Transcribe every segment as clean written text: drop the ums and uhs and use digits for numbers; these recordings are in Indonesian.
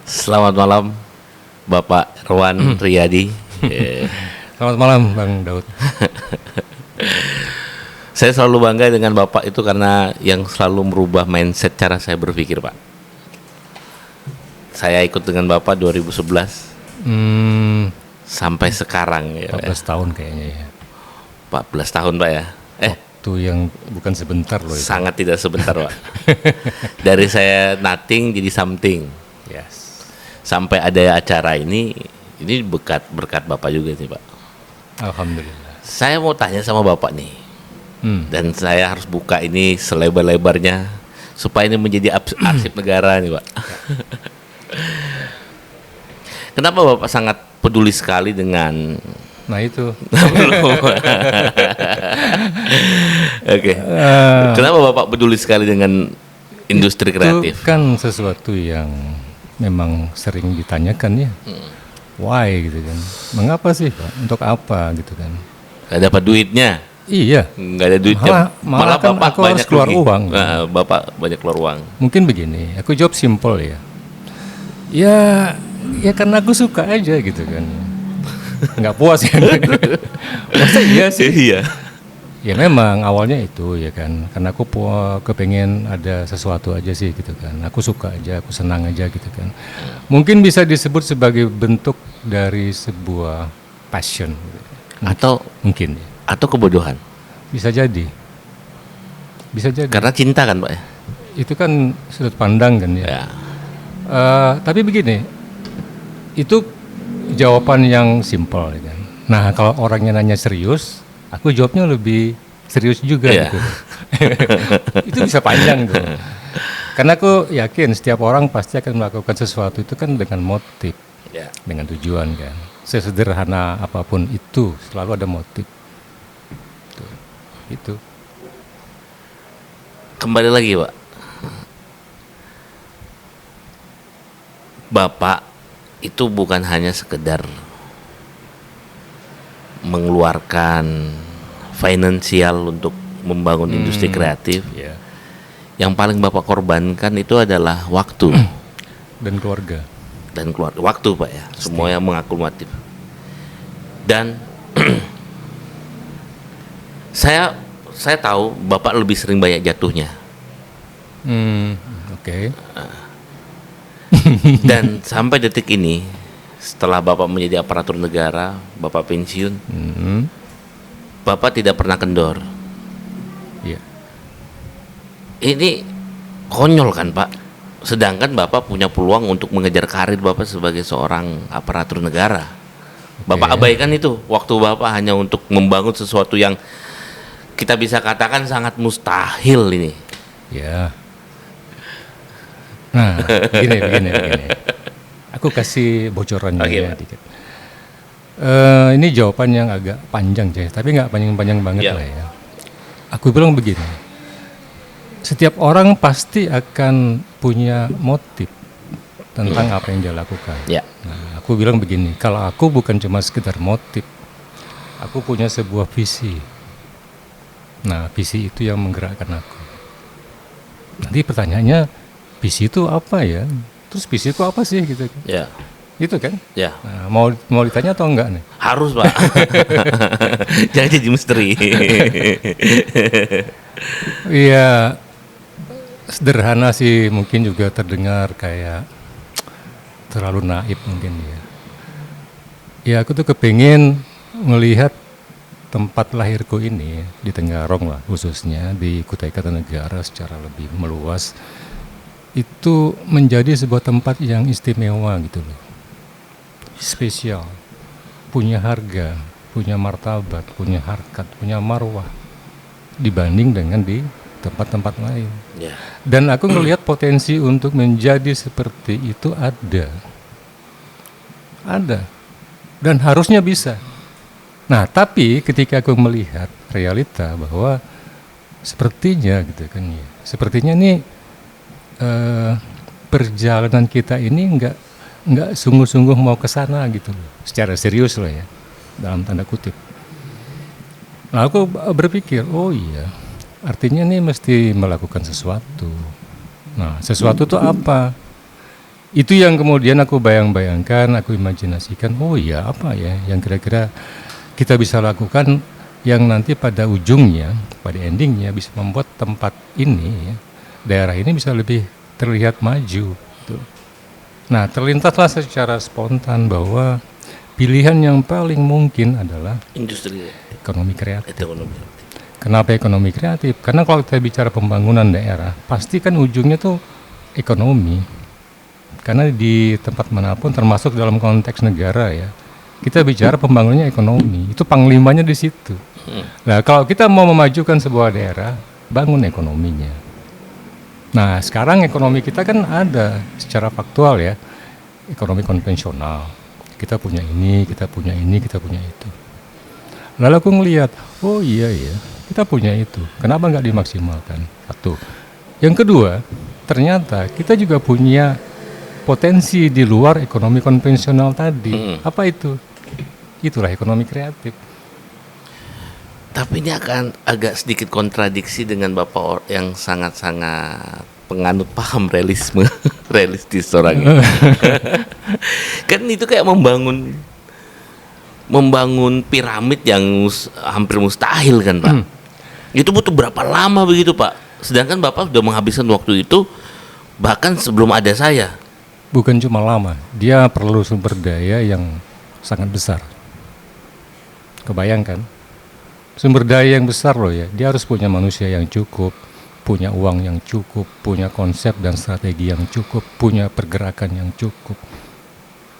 Selamat malam, Bapak Erwan Riyadi. Selamat malam Bang Daud. Saya selalu bangga dengan Bapak itu karena yang selalu merubah mindset cara saya berpikir, Pak. Saya ikut dengan Bapak 2011 sampai sekarang ya. 14 tahun kayaknya ya. 14 tahun, Pak ya. Itu yang bukan sebentar loh itu. Sangat tidak sebentar, Pak. Dari saya nothing jadi something. Yes. Sampai ada acara ini berkat Bapak juga sih, Pak. Alhamdulillah. Saya mau tanya sama Bapak nih. Dan saya harus buka ini selebar-lebarnya supaya ini menjadi arsip negara nih, Pak. Kenapa Bapak sangat peduli sekali dengan Nah itu. Oke. Kenapa Bapak peduli sekali dengan industri kreatif? Itu kan sesuatu yang memang sering ditanyakan ya. Why gitu kan. Mengapa sih Pak? Untuk apa gitu kan. Gak dapat duitnya. Iya. Nggak ada duitnya. Malah kan Bapak aku harus banyak keluar rugi. uang. Nah, Bapak banyak keluar uang. Mungkin begini, aku jawab simple ya. Ya karena aku suka aja gitu kan. Nggak puas kan. Masa iya sih? Iya. Ya memang awalnya itu ya kan. Karena aku kepengen ada sesuatu aja sih gitu kan. Aku suka aja, aku senang aja gitu kan. Mungkin bisa disebut sebagai bentuk dari sebuah passion. Atau Mungkin ya. Atau kebodohan. Bisa jadi. Bisa jadi. Karena cinta kan, Pak ya. Itu kan sudut pandang kan ya. Ya. Tapi begini, itu jawaban yang simpel ya kan. Nah kalau orangnya nanya serius, aku jawabnya lebih serius juga Iya. gitu. Itu bisa panjang tuh. Karena aku yakin setiap orang pasti akan melakukan sesuatu itu kan dengan motif, Ya. dengan tujuan kan. Sesederhana apapun itu selalu ada motif. Tuh. Itu. Kembali lagi, Pak. Bapak itu bukan hanya sekedar mengeluarkan finansial untuk membangun industri kreatif. Ya. Yang paling Bapak korbankan itu adalah waktu Dan keluarga. dan keluarga. Waktu, Pak ya. Semua yang mengakumatif. Dan saya tahu Bapak lebih sering banyak jatuhnya. Oke. Dan sampai detik ini, setelah Bapak menjadi aparatur negara, Bapak pensiun, Bapak tidak pernah kendor. Iya. Ini konyol kan, Pak? Sedangkan Bapak punya peluang untuk mengejar karir Bapak sebagai seorang aparatur negara. Bapak abaikan itu. Waktu Bapak hanya untuk membangun sesuatu yang kita bisa katakan sangat mustahil ini. Ya. Nah, begini. Aku kasih bocoran Oke, ya Pak. dikit. Ini jawaban yang agak panjang, Jay, tapi nggak panjang-panjang banget Iya. lah ya. Aku bilang begini, setiap orang pasti akan punya motif tentang apa yang dia lakukan. Ya. Nah, aku bilang begini, kalau aku bukan cuma sekedar motif, aku punya sebuah visi. Nah, visi itu yang menggerakkan aku. Nanti pertanyaannya, visi itu apa ya? Terus visi itu apa sih gitu? Ya. Gitu kan? Ya. Nah, mau ditanya atau enggak nih? Harus, Pak. Jangan jadi misteri. Iya, sederhana sih, mungkin juga terdengar kayak terlalu naif mungkin ya. Ya aku tuh kepingin melihat tempat lahirku ini di Tenggarong lah, khususnya di Kutai Kartanegara secara lebih meluas, itu menjadi sebuah tempat yang istimewa gitu loh, spesial, punya harga, punya martabat, punya harkat, punya marwah dibanding dengan di tempat-tempat lain. Ya. Dan aku ngelihat potensi untuk menjadi seperti itu ada, dan harusnya bisa. Nah, tapi ketika aku melihat realita bahwa sepertinya gitu kan ya, sepertinya nih perjalanan kita ini nggak sungguh-sungguh mau ke sana gitu loh, secara serius loh ya, dalam tanda kutip. Nah, aku berpikir, oh iya, artinya nih mesti melakukan sesuatu. Nah, sesuatu itu apa? Itu yang kemudian aku bayang-bayangkan, aku imajinasikan, oh ya apa ya yang kira-kira kita bisa lakukan yang nanti pada ujungnya, pada endingnya bisa membuat tempat ini, ya, daerah ini bisa lebih terlihat maju. Gitu. Nah, terlintaslah secara spontan bahwa pilihan yang paling mungkin adalah Industri ekonomi kreatif. ekonomi. Kenapa ekonomi kreatif? Karena kalau kita bicara pembangunan daerah, pasti kan ujungnya tuh ekonomi. Karena di tempat manapun, termasuk dalam konteks negara ya, kita bicara pembangunannya ekonomi. Itu panglimanya di situ. Nah, kalau kita mau memajukan sebuah daerah, bangun ekonominya. Nah, sekarang ekonomi kita kan ada secara faktual ya, ekonomi konvensional. Kita punya ini, kita punya ini, kita punya itu. Lalu aku ngelihat, oh iya ya, kita punya itu. Kenapa nggak dimaksimalkan? Satu. Yang kedua, ternyata kita juga punya potensi di luar ekonomi konvensional tadi. Apa itu? Itulah ekonomi kreatif. Tapi ini akan agak sedikit kontradiksi dengan Bapak yang sangat-sangat penganut paham realisme, realistis orangnya. Kan itu kayak membangun piramid yang hampir mustahil kan, Pak. Itu butuh berapa lama begitu, Pak? Sedangkan Bapak sudah menghabiskan waktu itu bahkan sebelum ada saya. Bukan cuma lama, dia perlu sumber daya yang sangat besar. Kebayangkan? Sumber daya yang besar loh ya, dia harus punya manusia yang cukup, punya uang yang cukup, punya konsep dan strategi yang cukup, punya pergerakan yang cukup.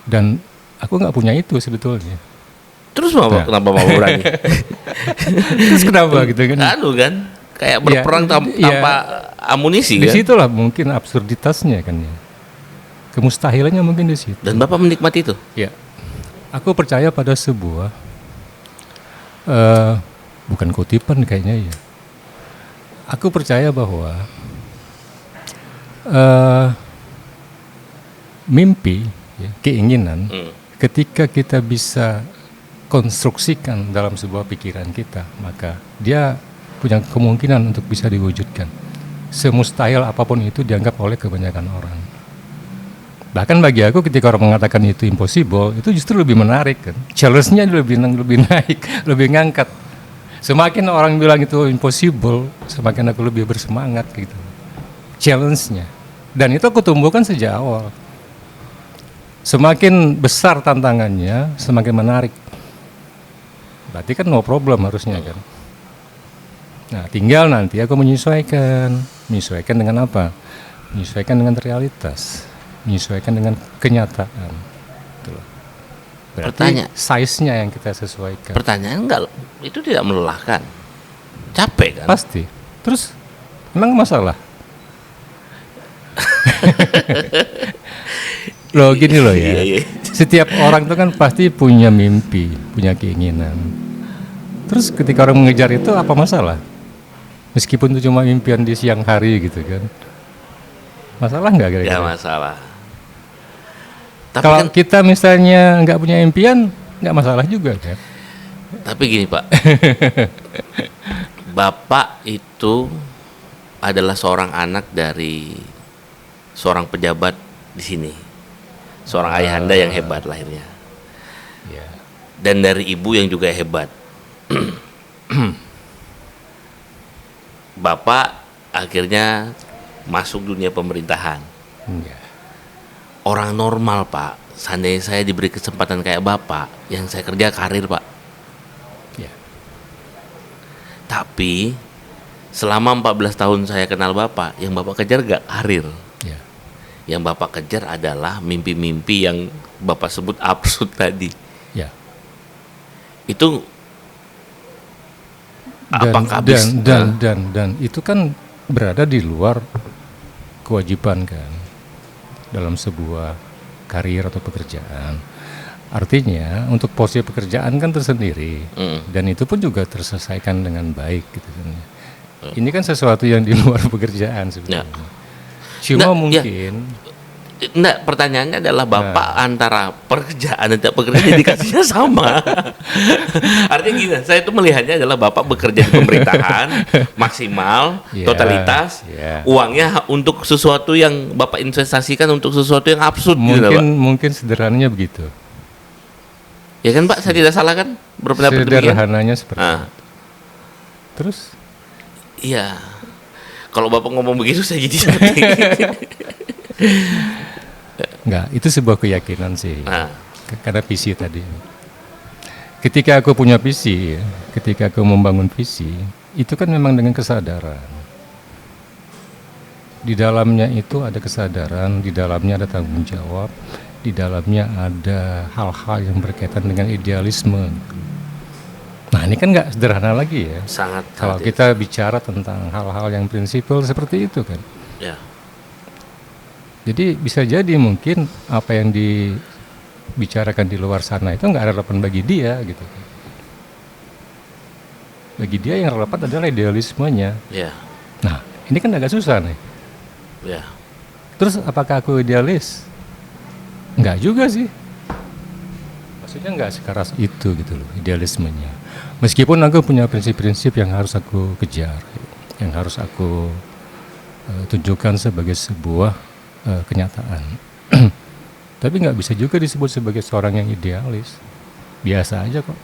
Dan aku nggak punya itu sebetulnya. Terus kenapa mau berani? Terus kenapa gitu kan? Anu kan, kayak berperang tanpa amunisi kan? Disitulah mungkin absurditasnya kan ya. Kemustahilannya mungkin di situ. Dan Bapak menikmati itu? Ya, aku percaya pada sebuah bukan kutipan kayaknya ya. Aku percaya bahwa mimpi, ya, keinginan, ketika kita bisa konstruksikan dalam sebuah pikiran kita, maka dia punya kemungkinan untuk bisa diwujudkan. Semustahil apapun itu dianggap oleh kebanyakan orang. Bahkan bagi aku ketika orang mengatakan itu impossible, itu justru lebih menarik kan. Challenge-nya lebih naik, lebih ngangkat. Semakin orang bilang itu impossible, semakin aku lebih bersemangat gitu. Challenge-nya. Dan itu aku tumbuhkan sejak awal. Semakin besar tantangannya, semakin menarik. Berarti kan no problem harusnya kan. Nah, tinggal nanti aku menyesuaikan. Menyesuaikan dengan apa? Menyesuaikan dengan realitas. Menyesuaikan dengan kenyataan. Berarti size-nya yang kita sesuaikan. Pertanyaan enggak, itu tidak melelahkan. Capek kan? Pasti. Terus emang masalah? Loh gini loh ya. Setiap orang itu kan pasti punya mimpi, punya keinginan. Terus ketika orang mengejar itu apa masalah? Meskipun itu cuma impian di siang hari gitu kan. Masalah nggak kira-kira? Ya masalah. Tapi kalau kan, kita misalnya nggak punya impian, nggak masalah juga kan? Tapi gini Pak, Bapak itu adalah seorang anak dari seorang pejabat di sini, seorang ayahanda yang hebat lahirnya, dan dari ibu yang juga hebat. Bapak akhirnya masuk dunia pemerintahan. Orang normal Pak, seandainya saya diberi kesempatan kayak Bapak, yang saya kerja karir Pak. Tapi selama 14 tahun saya kenal Bapak, yang Bapak kejar gak karir. Yang Bapak kejar adalah mimpi-mimpi yang Bapak sebut absurd tadi. Itu apakah dan itu kan berada di luar kewajiban kan dalam sebuah karir atau pekerjaan. Artinya untuk porsi pekerjaan kan tersendiri dan itu pun juga terselesaikan dengan baik gitu kan. Ini kan sesuatu yang di luar pekerjaan sebenarnya. Cuma mungkin Enggak, pertanyaannya adalah Bapak antara pekerjaan dan tidak bekerja dedikasinya sama. Artinya gini, saya itu melihatnya adalah Bapak bekerja di pemerintahan maksimal, Ya, totalitas, ya. uangnya untuk sesuatu yang Bapak investasikan untuk sesuatu yang absurd gitu, Pak. Mungkin sederhananya begitu. Ya kan Pak, saya tidak salah kan berpendapat demikian? Sederhananya seperti Ah, itu. Terus iya. Kalau Bapak ngomong begitu saya jadi ngerti. enggak, itu sebuah keyakinan sih. Nah, Karena visi tadi. Ketika aku punya visi, ya, ketika aku membangun visi, itu kan memang dengan kesadaran. Di dalamnya itu ada kesadaran, di dalamnya ada tanggung jawab, di dalamnya ada hal-hal yang berkaitan dengan idealisme. Nah ini kan nggak sederhana lagi ya. sangat Kalau sangat, kita bicara tentang hal-hal yang prinsipil seperti itu kan. ya. Jadi bisa jadi mungkin apa yang dibicarakan di luar sana itu nggak relevan bagi dia gitu. Bagi dia yang relevan adalah idealismenya. Ya, Nah ini kan agak susah nih. ya. Terus apakah aku idealis? Enggak juga sih. Maksudnya enggak sekeras itu gitu loh idealismenya. Meskipun aku punya prinsip-prinsip yang harus aku kejar, yang harus aku tunjukkan sebagai sebuah kenyataan. Tapi nggak bisa juga disebut sebagai seorang yang idealis. Biasa aja kok.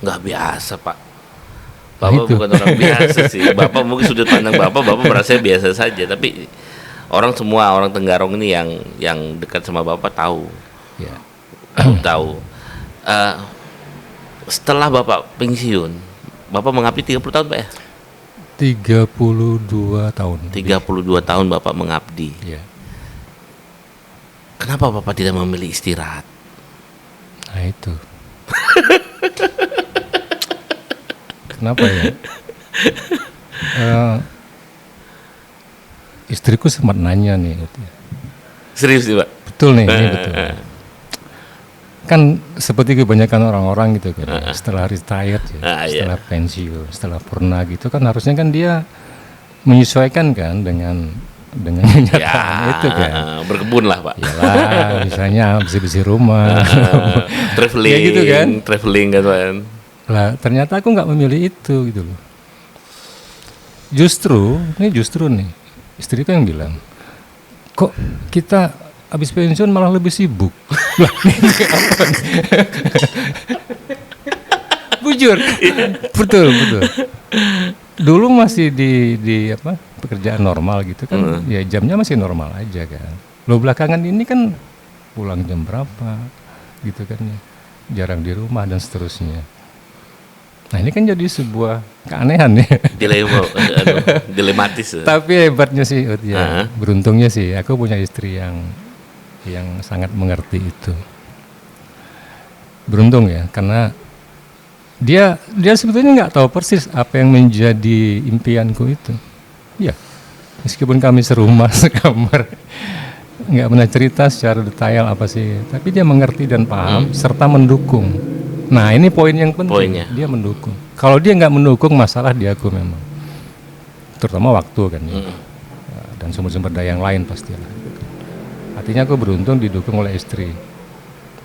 Nggak biasa Pak. Nah, Bapak itu. bukan orang biasa sih. Bapak mungkin sudut pandang Bapak merasa biasa saja. Tapi orang Tenggarong ini yang dekat sama Bapak tahu. Ya. Tahu. Setelah Bapak pensiun, Bapak mengabdi 30 tahun Pak ya? 32 tahun. 32 tahun Bapak mengabdi. Ya. Kenapa Bapak tidak memilih istirahat? Nah itu. Kenapa ya? Istriku sempat nanya nih. Serius nih Pak? Betul nih, ini betul. Kan seperti kebanyakan orang-orang gitu kan, setelah retired ya, Iya. setelah pensiun, setelah purna gitu kan harusnya kan dia menyesuaikan kan dengan kenyataan itu kan. Berkebun lah Pak. Iyalah, misalnya bersih-bersih rumah. Traveling, Ya gitu kan. Traveling kan. Lah ternyata aku nggak memilih itu gitu loh. Justru nih istriku yang bilang, kok kita habis pensiun malah lebih sibuk. Lah, ini apa nih? Bujur, betul. Dulu masih di apa pekerjaan normal gitu kan, ya jamnya masih normal aja kan. Lo belakangan ini kan pulang jam berapa gitu kan ya, jarang di rumah dan seterusnya. Nah ini kan jadi sebuah keanehan ya. Dilematis. Tapi hebatnya sih, ya, beruntungnya sih aku punya istri yang sangat mengerti itu. Beruntung ya, karena dia sebetulnya nggak tahu persis apa yang menjadi impianku itu. Ya, meskipun kami serumah sekamar, nggak pernah cerita secara detail apa sih, tapi dia mengerti dan paham serta mendukung. Nah ini poin yang penting. Poinnya. Dia mendukung. Kalau dia nggak mendukung, masalah di aku memang, terutama waktu kan ya. Dan sumber-sumber daya yang lain pastilah. Artinya aku beruntung didukung oleh istri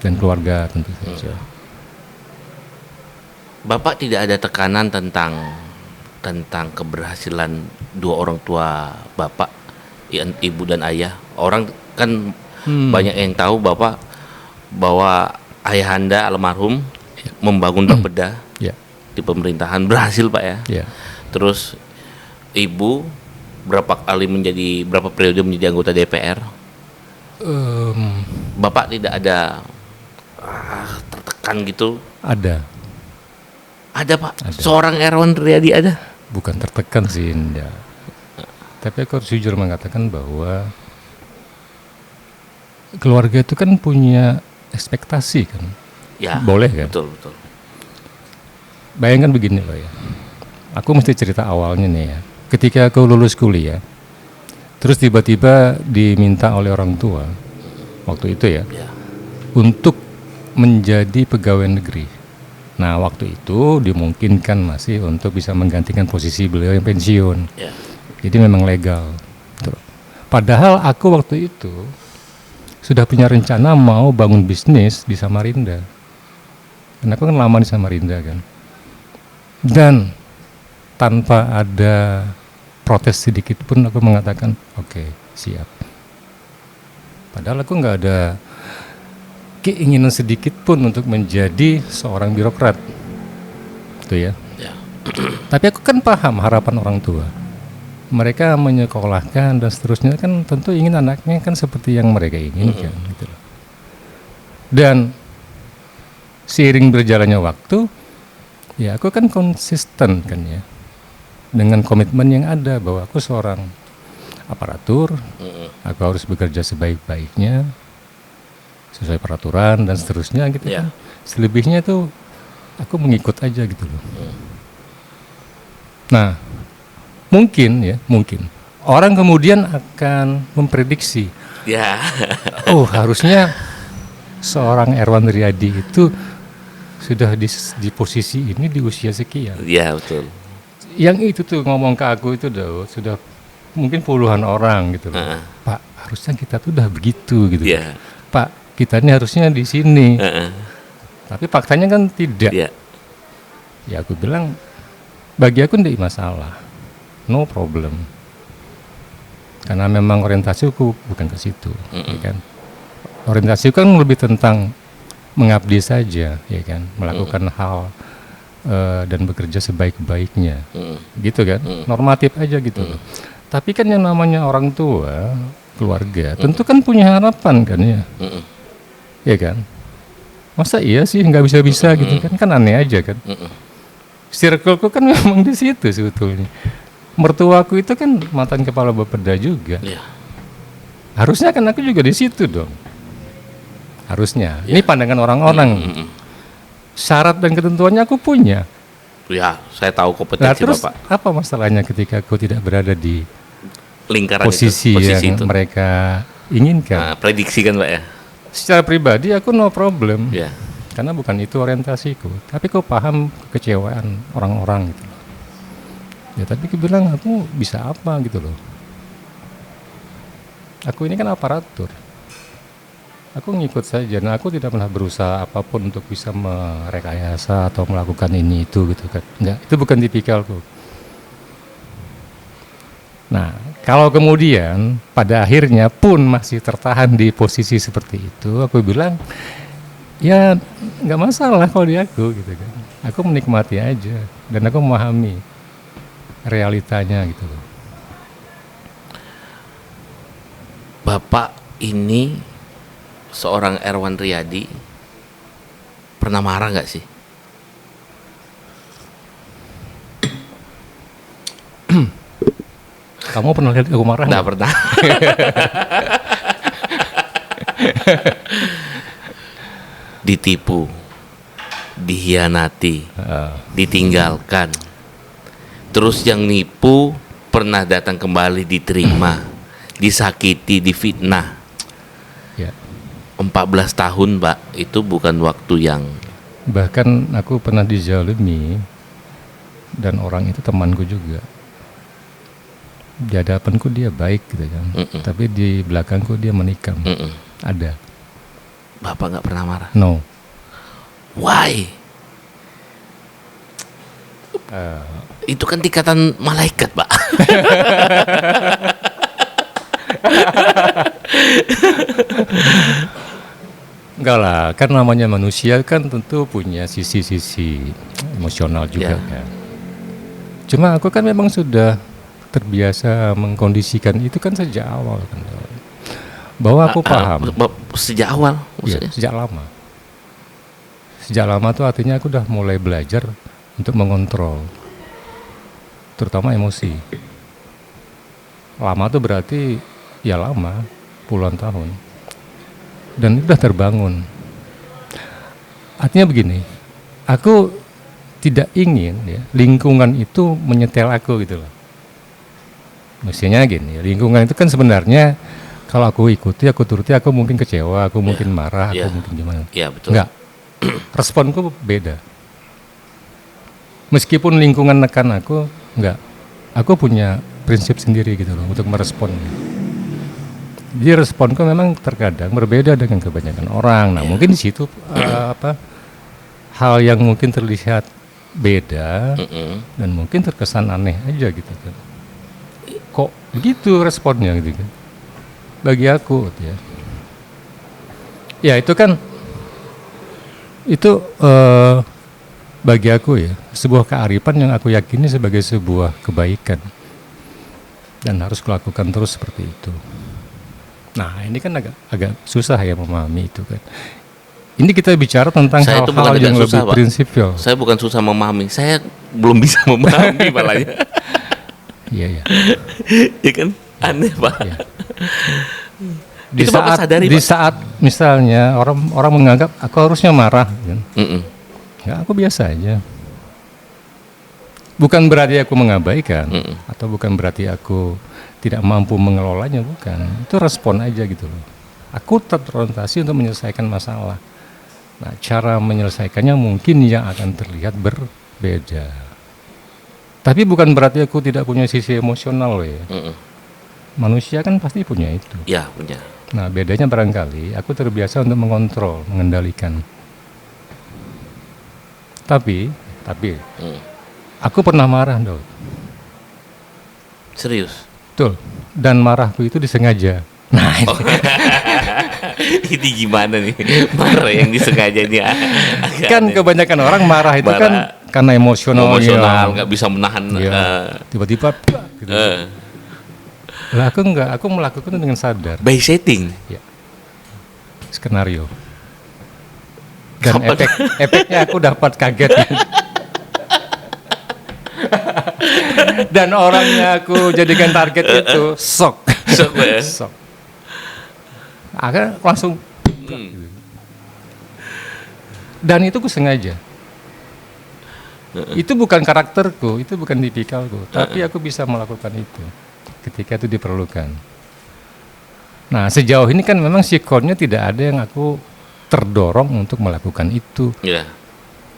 dan keluarga tentu saja. Bapak tidak ada tekanan tentang keberhasilan dua orang tua Bapak, ibu dan ayah. Orang kan banyak yang tahu Bapak bahwa ayahanda almarhum membangun Bapeda Ya. di pemerintahan, berhasil Pak ya. Ya. Terus ibu berapa periode menjadi anggota DPR. Bapak tidak ada tertekan gitu? Ada. Ada Pak. Seorang Erwan Riyadi ada. Bukan tertekan sih, enggak. Tapi aku harus jujur mengatakan bahwa keluarga itu kan punya ekspektasi kan. Ya. Boleh kan? Betul. Bayangkan begini loh ya. Aku mesti cerita awalnya nih ya. Ketika aku lulus kuliah, terus tiba-tiba diminta oleh orang tua waktu itu ya, untuk menjadi pegawai negeri. Nah waktu itu dimungkinkan masih untuk bisa menggantikan posisi beliau yang pensiun. Ya. Jadi memang legal. Tuh. Padahal aku waktu itu sudah punya rencana mau bangun bisnis di Samarinda. Karena aku kan lama di Samarinda kan. Dan tanpa ada protes sedikit pun aku mengatakan oke, siap. Padahal aku nggak ada keinginan sedikit pun untuk menjadi seorang birokrat. Itu ya. Ya. Tapi aku kan paham harapan orang tua. Mereka menyekolahkan dan seterusnya kan tentu ingin anaknya kan seperti yang mereka inginkan gitu loh. Dan seiring berjalannya waktu, ya aku kan konsisten kan ya dengan komitmen yang ada bahwa aku seorang aparatur, aku harus bekerja sebaik-baiknya sesuai peraturan dan seterusnya gitu kan. Selebihnya itu aku mengikut aja gitu loh. Nah, mungkin orang kemudian akan memprediksi, oh harusnya seorang Erwan Riyadi itu sudah di posisi ini di usia sekian. Iya, betul. Yang itu tuh ngomong ke aku itu sudah mungkin puluhan orang gitu loh. Pak, harusnya kita tuh udah begitu gitu. Pak, kita ini harusnya di sini. Tapi faktanya kan tidak. Ya aku bilang, bagi aku tidak masalah, no problem. Karena memang orientasiku bukan ke situ, ya kan. Orientasiku kan lebih tentang mengabdi saja, ya kan, melakukan hal dan bekerja sebaik-baiknya, gitu kan, normatif aja gitu. Tapi kan yang namanya orang tua, keluarga, tentu kan punya harapan kan ya, ya kan. Masa iya sih nggak bisa-bisa gitu kan aneh aja kan. Circleku kan memang di situ sebetulnya. Mertuaku itu kan mantan kepala Bapeda juga. Harusnya kan aku juga di situ dong. Harusnya. Ini pandangan orang-orang. Syarat dan ketentuannya aku punya. Ya, saya tahu kompetensi terus Bapak. Apa masalahnya ketika aku tidak berada di Lingkaran posisi yang itu. mereka inginkan? Prediksi kan Pak ya? Secara pribadi aku no problem. Ya. Karena bukan itu orientasiku. Tapi aku paham kekecewaan orang-orang gitu. Ya tapi aku bilang aku bisa apa gitu loh. Aku ini kan aparatur. Aku ngikut saja. Nah aku tidak pernah berusaha apapun untuk bisa merekayasa atau melakukan ini itu gitu kan. Enggak, itu bukan tipikalku. Nah kalau kemudian pada akhirnya pun masih tertahan di posisi seperti itu, aku bilang ya nggak masalah kalau di aku gitu kan. Aku menikmati aja dan aku memahami realitanya gitu loh. Bapak ini seorang Erwan Riyadi pernah marah nggak sih? Kamu pernah lihat aku marah? Nggak pernah. Ditipu, dihianati, ditinggalkan. Terus yang nipu pernah datang kembali diterima, disakiti, difitnah. 14 tahun Pak, itu bukan waktu yang... Bahkan aku pernah dizalimi dan orang itu temanku juga. Di hadapanku dia baik gitu kan, tapi di belakangku dia menikam. Ada. Bapak nggak pernah marah? No. Why? Itu kan tingkatan malaikat Pak. Enggak lah, kan namanya manusia kan tentu punya sisi-sisi emosional juga kan. Cuma aku kan memang sudah terbiasa mengkondisikan itu kan sejak awal kan. Bahwa aku paham. Sejak awal Ya, maksudnya? sejak lama. Sejak lama tuh artinya aku udah mulai belajar untuk mengontrol. Terutama emosi. Lama tuh berarti ya lama, puluhan tahun. Dan itu udah terbangun. Artinya begini, aku tidak ingin ya, lingkungan itu menyetel aku gitu loh. Mestinya gini, lingkungan itu kan sebenarnya kalau aku ikuti, aku turuti, aku mungkin kecewa, aku mungkin marah, aku mungkin gimana. Iya betul. Enggak, responku beda. Meskipun lingkungan nekan aku, enggak. Aku punya prinsip sendiri gitu loh untuk merespon. Jadi responku memang terkadang berbeda dengan kebanyakan orang. Nah, mungkin di situ hal yang mungkin terlihat beda dan mungkin terkesan aneh aja gitu kan. Kok begitu responnya gitu kan? Bagi aku gitu ya. Ya itu kan bagi aku ya sebuah kearifan yang aku yakini sebagai sebuah kebaikan dan harus kulakukan terus seperti itu. Nah ini kan agak susah ya memahami itu kan. Ini kita bicara tentang Saya itu hal-hal bukan yang susah, lebih Pak. prinsipil. Saya bukan susah memahami, saya belum bisa memahami malahnya. Iya. Ya kan aneh Pak. Ya. Itu Bapak sadari, Di Pak? saat misalnya orang menganggap aku harusnya marah kan. Ya aku biasa aja. Bukan berarti aku mengabaikan atau bukan berarti aku tidak mampu mengelolanya, bukan. Itu respon aja gitu loh. Aku terorientasi untuk menyelesaikan masalah. Nah, cara menyelesaikannya mungkin yang akan terlihat berbeda. Tapi bukan berarti aku tidak punya sisi emosional loh ya. Manusia kan pasti punya itu. Ya punya. Nah, bedanya barangkali aku terbiasa untuk mengontrol, mengendalikan. Tapi aku pernah marah, Dok. Serius? Betul. Dan marahku itu disengaja. Nah, Ini gimana nih? Marah yang disengaja nih. kan kebanyakan orang marah itu kan karena emosional, nggak bisa menahan. tiba-tiba gitu. Lah aku enggak, aku melakukan itu dengan sadar. By setting. Ya. Skenario. Dan efeknya aku dapat kaget. Dan orangnya aku jadikan target itu shock. Shock. Akhirnya langsung. Dan itu aku sengaja. Itu bukan karakterku, itu bukan tipikalku, tapi aku bisa melakukan itu ketika itu diperlukan. Nah, sejauh ini kan memang sikonnya tidak ada yang aku terdorong untuk melakukan itu. Yeah.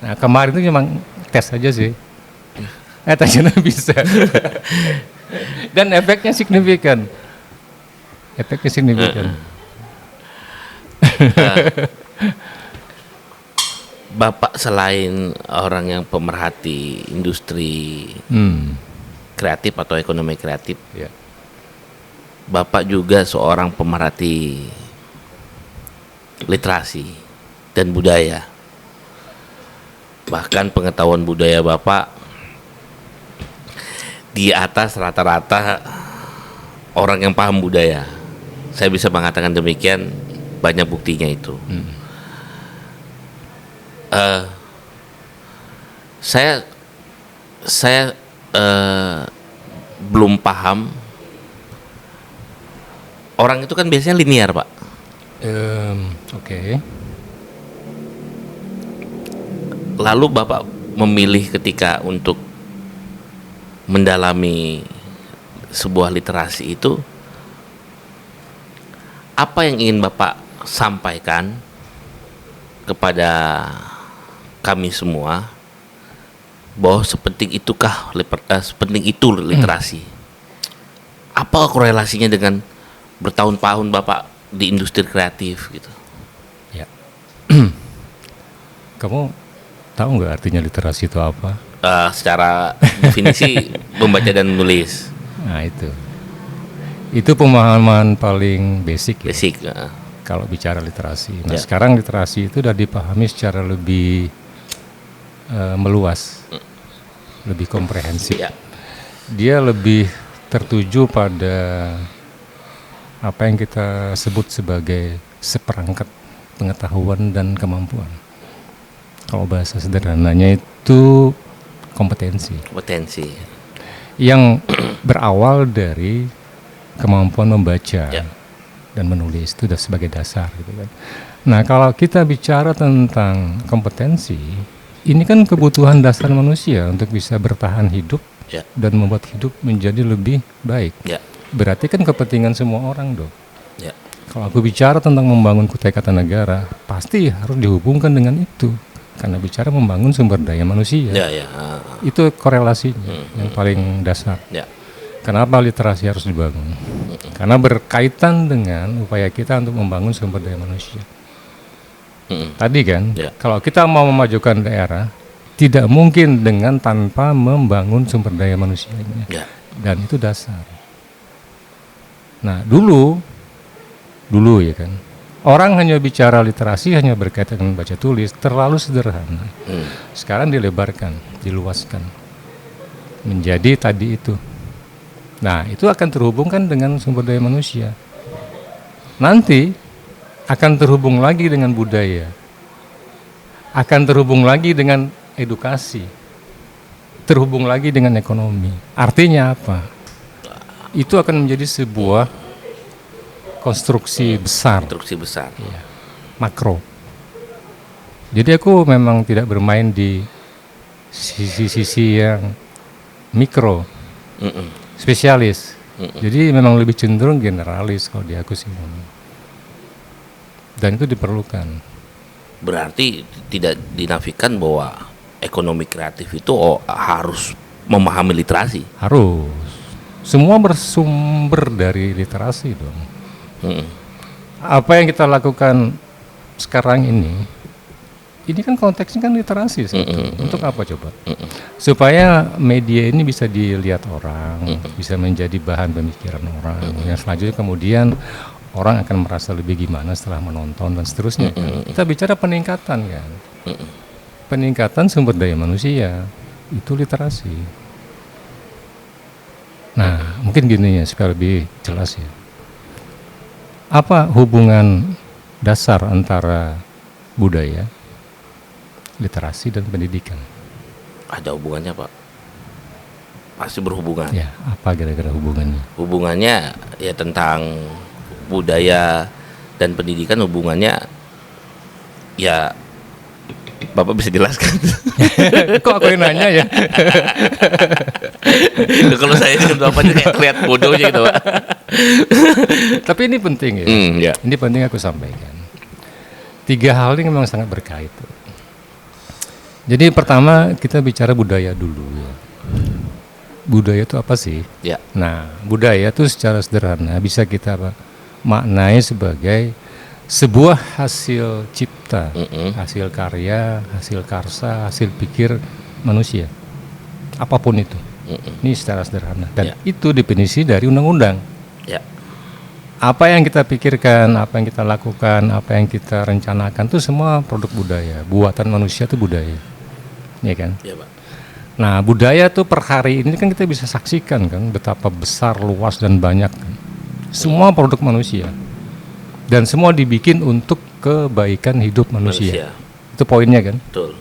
Nah, kemarin itu memang tes aja sih. Ternyata bisa. Dan efeknya signifikan. Bapak selain orang yang pemerhati industri kreatif atau ekonomi kreatif, Ya. Bapak juga seorang pemerhati literasi dan budaya. Bahkan pengetahuan budaya Bapak di atas rata-rata orang yang paham budaya. Saya bisa mengatakan demikian, banyak buktinya itu. Saya belum paham. Orang itu kan biasanya linear, Pak. Oke. Lalu Bapak memilih ketika untuk mendalami sebuah literasi itu, apa yang ingin Bapak sampaikan kepada kami semua bahwa sepenting itu literasi? Apa korelasinya dengan bertahun-tahun Bapak di industri kreatif gitu? Ya. Kamu tahu nggak artinya literasi itu apa? Secara definisi membaca dan menulis. Nah itu pemahaman paling basic ya. Basic. Kalau bicara literasi. Nah Ya. sekarang literasi itu sudah dipahami secara lebih meluas, lebih komprehensif. Ya. Dia lebih tertuju pada apa yang kita sebut sebagai seperangkat pengetahuan dan kemampuan. Kalau bahasa sederhananya itu kompetensi yang berawal dari kemampuan membaca dan menulis, itu sudah sebagai dasar gitu kan. Nah, kalau kita bicara tentang kompetensi, ini kan kebutuhan dasar manusia untuk bisa bertahan hidup dan membuat hidup menjadi lebih baik. Berarti kan kepentingan semua orang, Dok. Kalau aku bicara tentang membangun Kutai Kartanegara, pasti harus dihubungkan dengan itu. Karena bicara membangun sumber daya manusia. Itu korelasinya yang paling dasar. Kenapa literasi harus dibangun? Karena berkaitan dengan upaya kita untuk membangun sumber daya manusia. Tadi kan, kalau kita mau memajukan daerah, tidak mungkin dengan tanpa membangun sumber daya manusianya. Dan itu dasar. Nah, dulu ya kan, orang hanya bicara literasi, hanya berkaitan dengan baca tulis, terlalu sederhana. Sekarang dilebarkan, diluaskan menjadi tadi itu. Nah, itu akan terhubungkan dengan sumber daya manusia. Nanti akan terhubung lagi dengan budaya, akan terhubung lagi dengan edukasi, terhubung lagi dengan ekonomi. Artinya apa? Itu akan menjadi sebuah konstruksi besar. Ya, makro. Jadi aku memang tidak bermain di sisi-sisi yang mikro, spesialis. Jadi memang lebih cenderung generalis kalau di aku sih. Dan itu diperlukan. Berarti tidak dinafikan bahwa ekonomi kreatif itu harus memahami literasi. Harus. Semua bersumber dari literasi dong. Apa yang kita lakukan sekarang ini kan konteksnya kan literasi. Untuk apa coba? Supaya media ini bisa dilihat orang, bisa menjadi bahan pemikiran orang. Yang selanjutnya kemudian orang akan merasa lebih gimana setelah menonton dan seterusnya. Kita bicara peningkatan kan. Peningkatan sumber daya manusia itu literasi. Nah, mungkin gini ya supaya lebih jelas ya. Apa hubungan dasar antara budaya, literasi dan pendidikan? Ada hubungannya, Pak. Pasti berhubungan. Ya, apa kira-kira hubungannya? Hubungannya ya tentang budaya dan pendidikan, hubungannya ya Bapak bisa jelaskan. Kok aku yang nanya ya? Kalau saya dengan Bapaknya kayak terlihat bodohnya gitu, Pak. Tapi ini penting ya. Ya. Ini penting aku sampaikan. 3 hal ini memang sangat berkait. Jadi pertama kita bicara budaya dulu ya. Budaya itu apa sih? Ya. Nah, budaya itu secara sederhana bisa kita maknai sebagai sebuah hasil cipta, hasil karya, hasil karsa, hasil pikir manusia. Apapun itu. Ini secara sederhana. Dan itu definisi dari undang-undang. Ya. Apa yang kita pikirkan, apa yang kita lakukan, apa yang kita rencanakan itu semua produk budaya. Buatan manusia itu budaya. Ya kan? Ya, Pak. Nah, budaya tuh per hari ini kan kita bisa saksikan kan betapa besar, luas dan banyak kan. Semua produk manusia. Dan semua dibikin untuk kebaikan hidup manusia. Itu poinnya kan? Betul.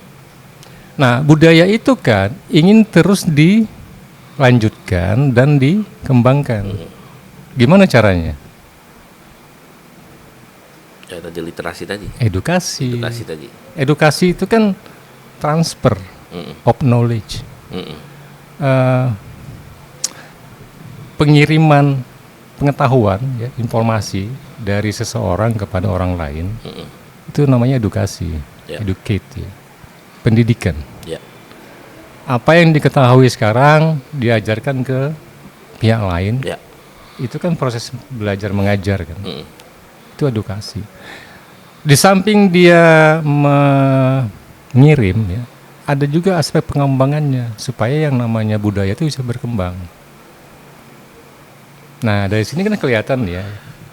Nah, budaya itu kan ingin terus dilanjutkan dan dikembangkan. Gimana caranya? Ya, tadi literasi tadi. Edukasi. Edukasi tadi. Edukasi itu kan transfer of knowledge. Pengiriman pengetahuan, ya, informasi dari seseorang kepada orang lain. Itu namanya edukasi. Educate, ya. Pendidikan. Ya. Apa yang diketahui sekarang diajarkan ke pihak lain. Ya. Itu kan proses belajar mengajar kan. Itu edukasi. Di samping dia mengirim ya, ada juga aspek pengembangannya supaya yang namanya budaya itu bisa berkembang. Nah, dari sini kan kelihatan ya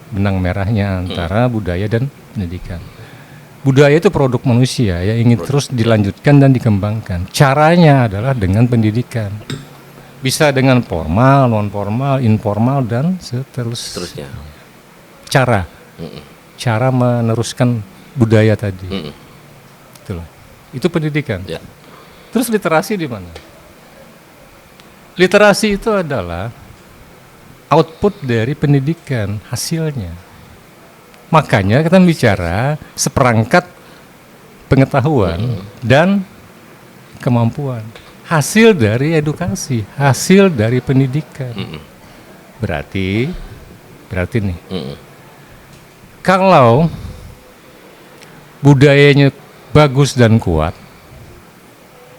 benang merahnya antara budaya dan pendidikan. Budaya itu produk manusia yang ingin terus dilanjutkan dan dikembangkan. Caranya adalah dengan pendidikan. Bisa dengan formal, non formal, informal dan seterusnya. Cara meneruskan budaya tadi. Itulah. Itu pendidikan. Ya. Terus literasi di mana? Literasi itu adalah output dari pendidikan, hasilnya. Makanya kita bicara seperangkat pengetahuan dan kemampuan. Hasil dari edukasi, hasil dari pendidikan. Berarti nih, kalau budayanya bagus dan kuat,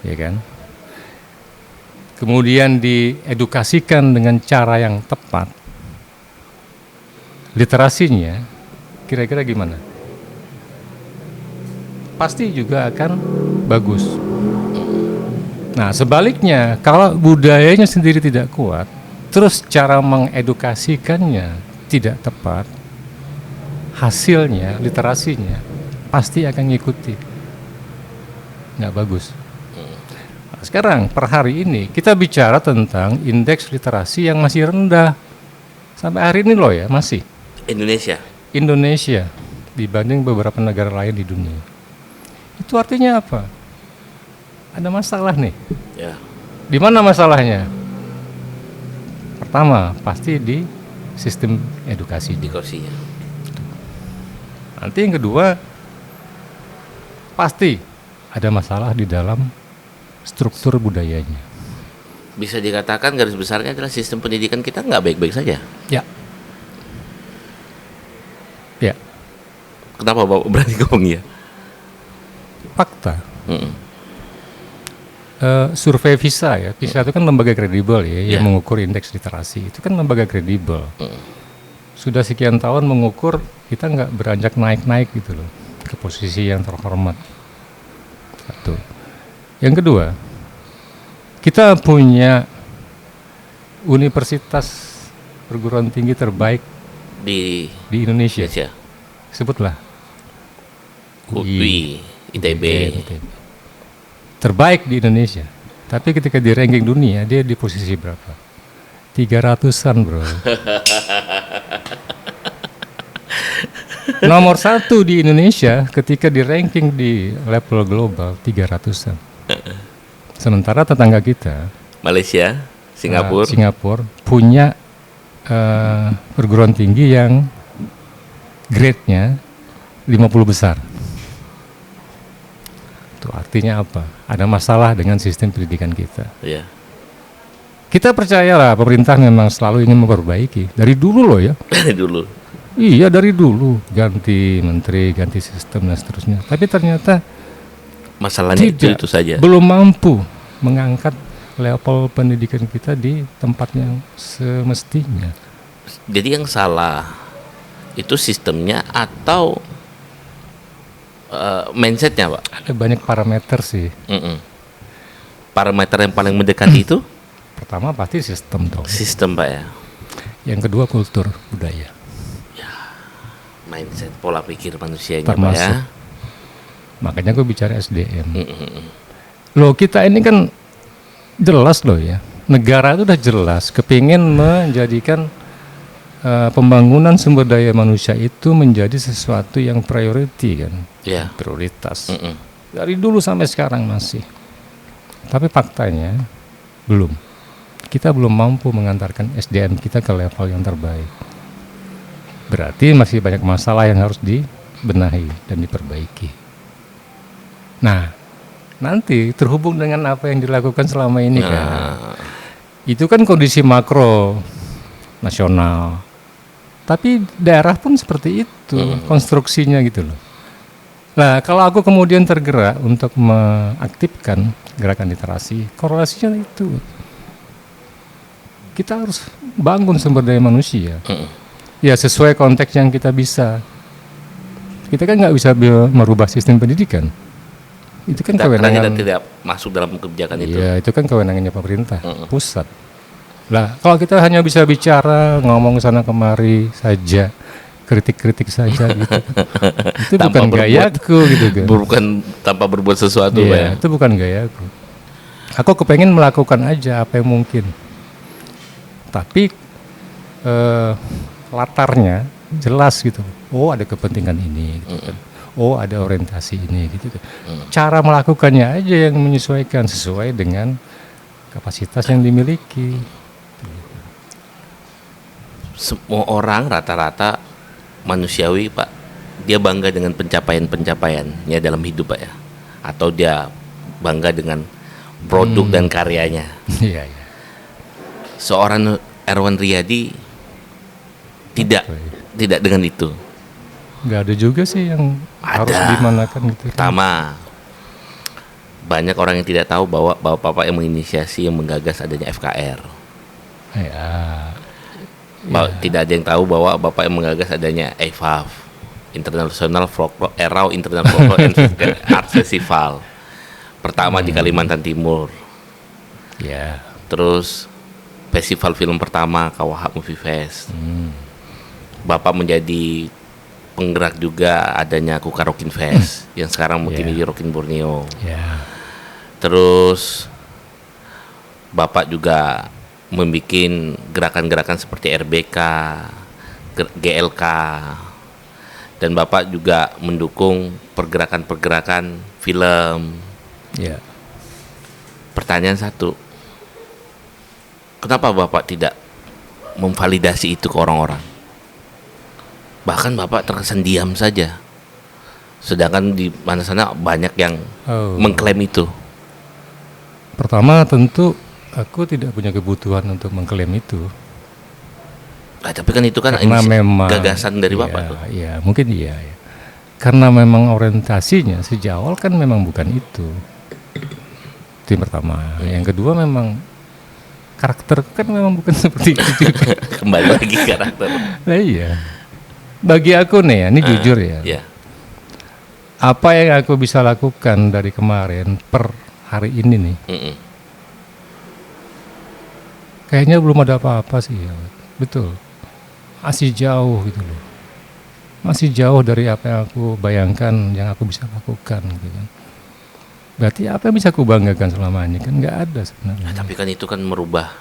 ya kan? Kemudian diedukasikan dengan cara yang tepat, literasinya kira-kira gimana? Pasti juga akan bagus. Nah, sebaliknya kalau budayanya sendiri tidak kuat, terus cara mengedukasikannya tidak tepat, hasilnya, literasinya pasti akan ngikuti. Nggak bagus. Nah, sekarang per hari ini kita bicara tentang indeks literasi yang masih rendah. Sampai hari ini loh ya, masih. Indonesia dibanding beberapa negara lain di dunia. Itu artinya apa? Ada masalah nih. Ya. Di mana masalahnya? Pertama, pasti di sistem edukasi. Edukasinya. Nanti yang kedua, pasti ada masalah di dalam struktur budayanya. Bisa dikatakan garis besarnya adalah sistem pendidikan kita nggak baik-baik saja. Ya. Ya, Kenapa Bapak berani ngomong ya? fakta. Mm-mm. Survei PISA ya, PISA itu kan lembaga kredibel ya, yang Ya. mengukur indeks literasi. Itu kan lembaga kredibel. Sudah sekian tahun mengukur, kita nggak beranjak naik-naik gitu loh, ke posisi yang terhormat. Satu. Yang kedua, kita punya universitas perguruan tinggi terbaik Di di Indonesia. Indonesia, Sebutlah. UI, ITB. Terbaik di Indonesia. Tapi ketika di ranking dunia, dia di posisi berapa? 300-an bro. Nomor 1 di Indonesia ketika di ranking di level global 300-an. Sementara tetangga kita, Malaysia, Singapura, Singapura punya perguruan tinggi yang grade-nya 50 besar. Itu artinya apa? Ada masalah dengan sistem pendidikan kita. ya. Kita percayalah pemerintah memang selalu ingin memperbaiki. Dari dulu loh ya. Dulu. Iya dari dulu. Ganti menteri, ganti sistem dan seterusnya. Tapi ternyata Masalahnya tidak, itu saja. belum mampu mengangkat level pendidikan kita di tempat yang semestinya. Jadi yang salah itu sistemnya atau mindsetnya, Pak? Ada banyak parameter sih. Mm-mm. Parameter yang paling mendekati itu Pertama pasti sistem dong. sistem, Pak ya. Yang kedua kultur budaya. Mindset, pola pikir manusianya, Pak Termasuk. ya. Makanya gue bicara SDM. Mm-mm. Loh kita ini kan jelas loh ya. Negara itu udah jelas kepingin menjadikan pembangunan sumber daya manusia itu menjadi sesuatu yang priority kan. Ya. Prioritas. Mm-mm. Dari dulu sampai sekarang masih. Tapi faktanya belum. Kita belum mampu mengantarkan SDM kita ke level yang terbaik. Berarti masih banyak masalah yang harus dibenahi dan diperbaiki. Nah, nanti terhubung dengan apa yang dilakukan selama ini kan. Nah, Itu kan kondisi makro nasional. Tapi daerah pun seperti itu konstruksinya gitu loh. Nah, kalau aku kemudian tergerak untuk mengaktifkan gerakan literasi, korelasinya itu. Kita harus bangun sumber daya manusia. Ya sesuai konteks yang kita bisa. Kita kan nggak bisa merubah sistem pendidikan. Itu kan karena kita kewenangan. tidak masuk dalam kebijakan itu. Iya, itu kan kewenangannya pemerintah pusat. Lah, kalau kita hanya bisa bicara, ngomong sana kemari saja, kritik-kritik saja gitu. Itu Tanpa bukan berbuat. gayaku gitu kan. Bukan tanpa berbuat sesuatu, Pak ya. Iya, itu bukan gayaku. Aku kepengen melakukan aja apa yang mungkin. Tapi latarnya jelas gitu. Oh, ada kepentingan ini gitu kan. Oh, ada orientasi ini gitu kan. Cara melakukannya aja yang menyesuaikan sesuai dengan kapasitas yang dimiliki. Semua orang rata-rata manusiawi, Pak, dia bangga dengan pencapaian-pencapaiannya dalam hidup, Pak ya. Atau dia bangga dengan produk dan karyanya. Iya, iya. Seorang Erwan Riyadi tidak dengan itu. Nggak ada juga sih yang harus Ada. dimanakan gitu. Pertama, banyak orang yang tidak tahu bahwa Bapak yang menginisiasi, yang menggagas adanya FKR. Ya, Tidak ada yang tahu bahwa Bapak yang menggagas adanya EIFAF, International Folklore Erau International Folklore and Art Festival. Pertama di Kalimantan Timur. Ya. Terus festival film pertama Kawah Movie Fest. Bapak menjadi penggerak juga adanya Kukar Rockin Fest yang sekarang mungkin di Rockin Borneo. Ya. Terus Bapak juga membuat gerakan-gerakan seperti RBK, GLK, dan Bapak juga mendukung pergerakan-pergerakan film. Ya. Pertanyaan satu, kenapa Bapak tidak memvalidasi itu ke orang-orang? Bahkan Bapak terkesan diam saja, sedangkan di mana sana banyak yang mengklaim itu. Pertama tentu aku tidak punya kebutuhan untuk mengklaim itu. Tapi kan itu kan memang gagasan dari Bapak tuh. Iya, mungkin iya. Karena memang orientasinya sejak awal kan memang bukan itu. Itu yang pertama. Yang kedua memang karakter kan memang bukan seperti itu. Kembali lagi karakter. Nah, iya. Bagi aku nih ya, ini jujur ya. Iya. Apa yang aku bisa lakukan dari kemarin per hari ini nih? Kayaknya belum ada apa-apa sih ya. Betul. Masih jauh gitu loh. Masih jauh dari apa yang aku bayangkan yang aku bisa lakukan gitu kan. Berarti apa yang bisa aku banggakan selama ini kan nggak ada sebenarnya. Tapi kan itu kan merubah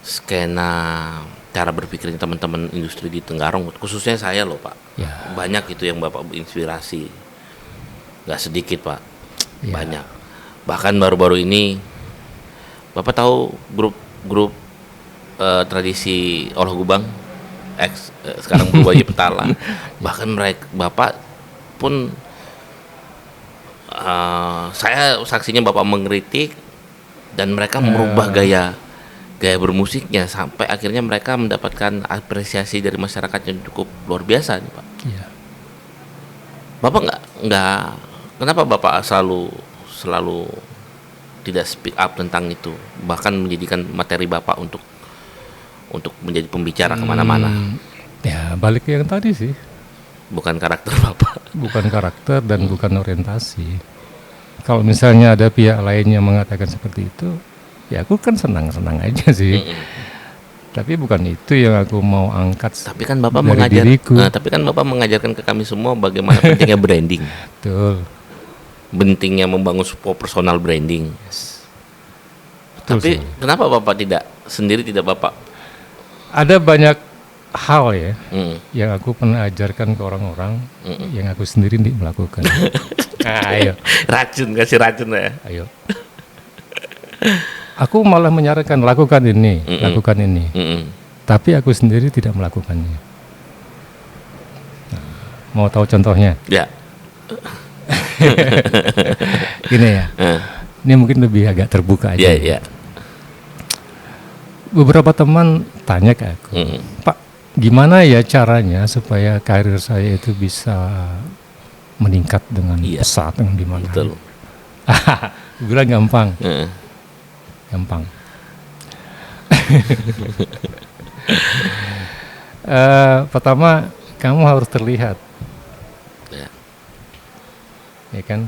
skena cara berpikirnya teman-teman industri di Tenggarong, khususnya saya loh Pak. Ya. Banyak itu yang Bapak inspirasi. Nggak sedikit Pak. Ya. Banyak. Bahkan baru-baru ini Bapak tahu grup tradisi Olah Gubang sekarang berubah jadi Petala. Bahkan mereka Bapak pun saya saksinya Bapak mengkritik dan mereka merubah gaya bermusiknya sampai akhirnya mereka mendapatkan apresiasi dari masyarakat yang cukup luar biasa nih Pak. Iya. Bapak nggak kenapa Bapak selalu tidak speak up tentang itu, bahkan menjadikan materi Bapak untuk menjadi pembicara kemana-mana? Ya balik ke yang tadi sih. Bukan karakter Bapak. Bukan karakter dan bukan orientasi. Kalau misalnya ada pihak lain yang mengatakan seperti itu, ya aku kan senang-senang aja sih. Tapi bukan itu yang aku mau angkat. Tapi kan Bapak mengajarkan ke kami semua bagaimana pentingnya branding. Betul. Pentingnya membangun sebuah personal branding. Betul. Tapi kenapa Bapak tidak Bapak? Ada banyak hal ya yang aku pernah ajarkan ke orang-orang yang aku sendiri tidak melakukan. Ayo. Kasih racun ya. Ayo. Aku malah menyarankan lakukan ini. Tapi aku sendiri tidak melakukannya. Nah, mau tahu contohnya? Ya. Gini ya. Ini mungkin lebih agak terbuka aja. Ya. Beberapa teman tanya ke aku, Pak, gimana ya caranya supaya karir saya itu bisa meningkat dengan pesat dengan gimana? Betul. Bilang gampang. Gampang. Pertama, kamu harus terlihat. Ya kan?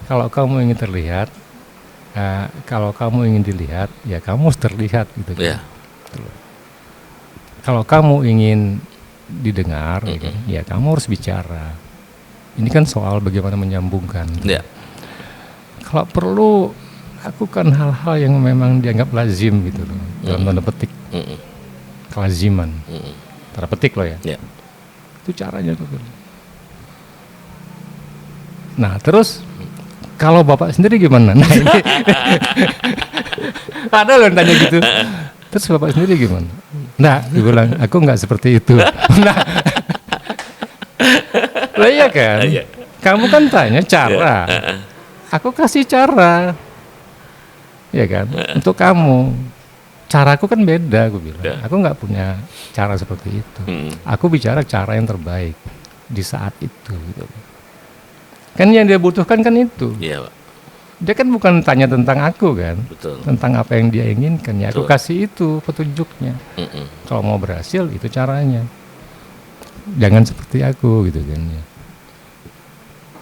Kalau kamu ingin terlihat, kalau kamu ingin dilihat, ya kamu harus terlihat gitu kan. Kalau kamu ingin didengar, ya kamu harus bicara. Ini kan soal bagaimana menyambungkan. Kalau perlu lakukan hal-hal yang memang dianggap lazim gitu loh, dalam tanda petik, kelaziman, tanda petik loh ya. Itu caranya tuh. Nah terus kalau Bapak sendiri gimana? Nah ini ada loh yang tanya gitu. Terus Bapak sendiri gimana? Nah, dia bilang aku nggak seperti itu. Nah, lah iya kan? Kamu kan tanya cara, aku kasih cara, ya kan? Untuk kamu, caraku kan beda, aku bilang. Aku nggak punya cara seperti itu. Aku bicara cara yang terbaik di saat itu. Gitu. Kan yang dia butuhkan kan itu. Iya Pak. Dia kan bukan tanya tentang aku kan, Betul. tentang apa yang dia inginkan. Ya aku Betul. kasih itu petunjuknya. Mm-mm. Kalau mau berhasil itu caranya. Jangan seperti aku gitu kan ya.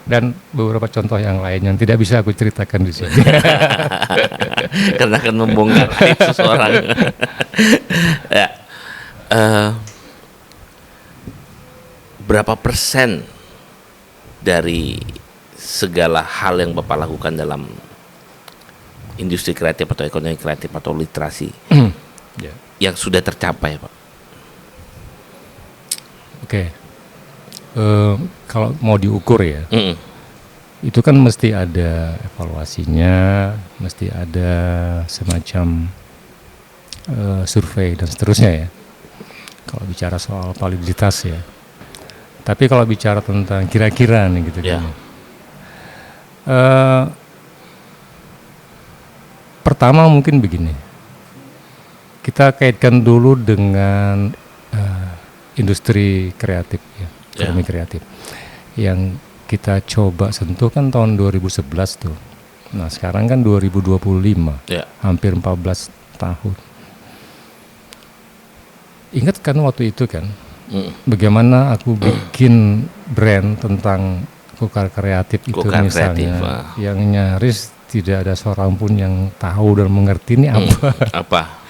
Dan beberapa contoh yang lain yang tidak bisa aku ceritakan di sini. Karena akan membongkar aib seseorang. Ya. Berapa persen dari segala hal yang Bapak lakukan dalam industri kreatif atau ekonomi kreatif atau literasi Ya. yang sudah tercapai, Pak? Oke. Kalau mau diukur ya, Mm-mm. itu kan mesti ada evaluasinya, mesti ada semacam survei dan seterusnya ya. Kalau bicara soal validitas ya. Tapi kalau bicara tentang kira-kira nih gitu Ya. kan. Pertama mungkin begini. Kita kaitkan dulu dengan industri kreatif ya, ekonomi kreatif. Yang kita coba sentuh kan tahun 2011 tuh. Nah, sekarang kan 2025. Ya. Hampir 14 tahun. Ingat kan waktu itu kan, bagaimana aku bikin brand tentang kukar kreatif itu Kukar misalnya, kreatif, yang nyaris tidak ada seorang pun yang tahu dan mengerti ini apa. Apa?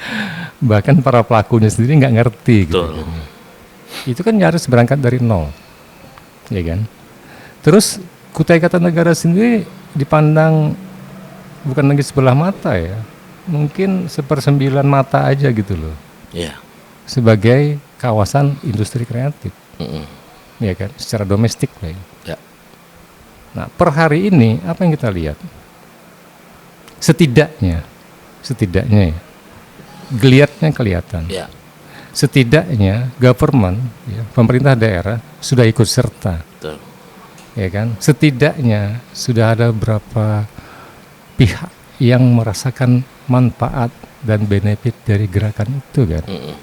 Bahkan para pelakunya sendiri nggak ngerti gitu. Betul. Itu kan nyaris berangkat dari nol, ya kan. Terus Kutai Kartanegara sendiri dipandang bukan lagi sebelah mata ya, mungkin 1/9 mata aja gitu loh, Ya. sebagai kawasan industri kreatif, Mm-mm. ya kan, secara domestik lah ya. Ya. Nah, per hari ini apa yang kita lihat? Setidaknya ya, geliatnya kelihatan. Ya. Setidaknya government, ya, pemerintah daerah sudah ikut serta, Betul. ya kan. Setidaknya sudah ada berapa pihak yang merasakan manfaat dan benefit dari gerakan itu kan. Mm-mm.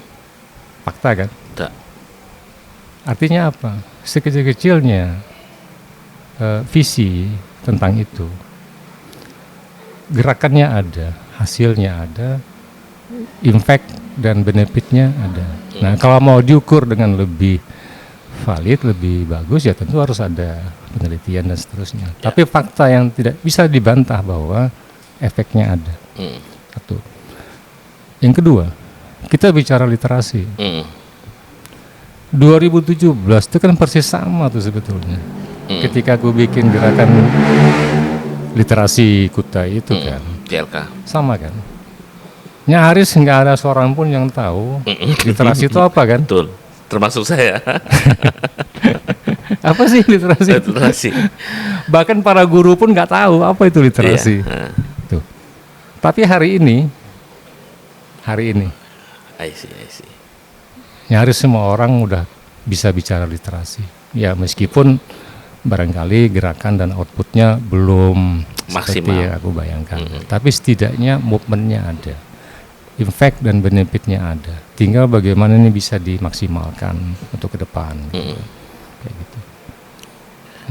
Fakta kan. Tak. Artinya apa? Sekecil-kecilnya visi tentang itu, gerakannya ada, hasilnya ada, impact dan benefitnya ada. Nah, kalau mau diukur dengan lebih valid, lebih bagus ya tentu harus ada penelitian dan seterusnya. Tapi fakta yang tidak bisa dibantah bahwa efeknya ada. Satu. Yang kedua, kita bicara literasi. 2017 itu kan persis sama tuh sebetulnya. Ketika aku bikin gerakan literasi Kutai itu kan, TLK. sama kan. Nyaris nggak ada seorang pun yang tahu literasi itu apa kan? Betul. Termasuk saya. Apa sih literasi? Literasi. Bahkan para guru pun nggak tahu apa itu literasi. Iya. Tuh. Tapi hari ini, I see. nyaris semua orang udah bisa bicara literasi. Ya meskipun barangkali gerakan dan outputnya belum seperti Maksimal. yang aku bayangkan. Tapi setidaknya movementnya ada, impact dan benefitnya ada. Tinggal bagaimana ini bisa dimaksimalkan untuk ke depan. Kayak gitu.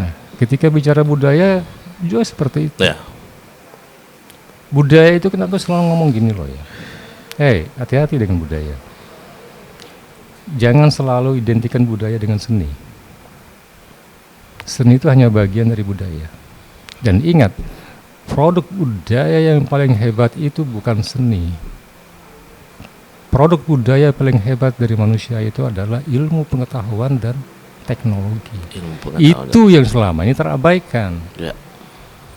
Nah, ketika bicara budaya juga seperti itu. Ya. Budaya itu kenapa selalu ngomong gini loh ya. Hati-hati dengan budaya. Jangan selalu identikan budaya dengan seni. Seni itu hanya bagian dari budaya. Dan ingat, produk budaya yang paling hebat itu bukan seni. Produk budaya paling hebat dari manusia itu adalah ilmu pengetahuan dan teknologi. Ilmu pengetahuan. Itu yang selama ini terabaikan. Ya.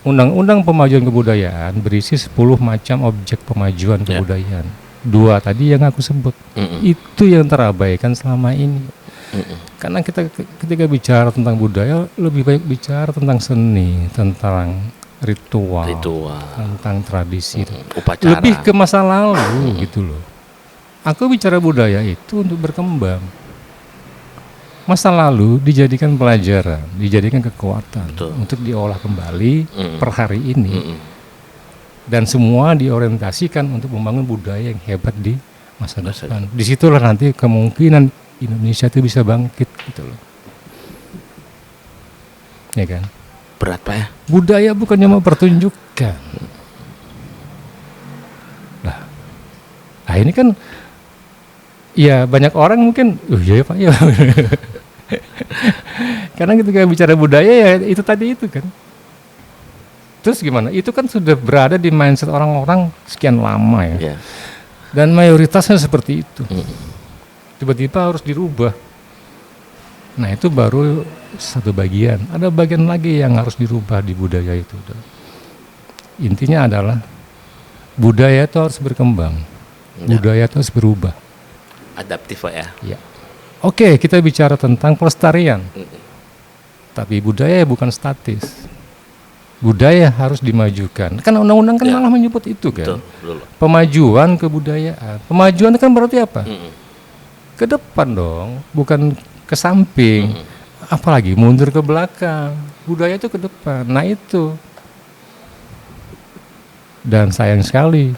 Undang-undang pemajuan kebudayaan berisi 10 macam objek pemajuan kebudayaan. 2 tadi yang aku sebut. Itu yang terabaikan selama ini. Karena kita ketika bicara tentang budaya lebih baik bicara tentang seni, tentang ritual. Tentang tradisi. Upacara. Lebih ke masa lalu gitu loh. Aku bicara budaya itu untuk berkembang. Masa lalu dijadikan pelajaran, dijadikan kekuatan. Betul. Untuk diolah kembali per hari ini. Dan semua diorientasikan untuk membangun budaya yang hebat di masa depan. Disitulah nanti kemungkinan Indonesia itu bisa bangkit gitu loh. Ya kan? Berat Pak ya. Budaya bukannya mau pertunjukan. Nah ini kan, ya banyak orang mungkin, iya ya Pak ya. Karena ketika bicara budaya ya itu tadi itu kan. Terus gimana? Itu kan sudah berada di mindset orang-orang sekian lama ya. Iya. Dan mayoritasnya seperti itu. Tiba-tiba harus dirubah. Nah itu baru satu bagian. Ada bagian lagi yang harus dirubah di budaya itu. Intinya adalah budaya itu harus berkembang. Budaya itu harus berubah. Adaptif Pak ya. Ya. Oke, kita bicara tentang pelestarian. Tapi budaya bukan statis. Budaya harus dimajukan. Kan undang-undang kan malah menyebut itu kan. Betul. Pemajuan kebudayaan. Pemajuan itu kan berarti apa? Ke depan dong, bukan ke samping. Apalagi mundur ke belakang. Budaya itu ke depan. Nah itu. Dan sayang sekali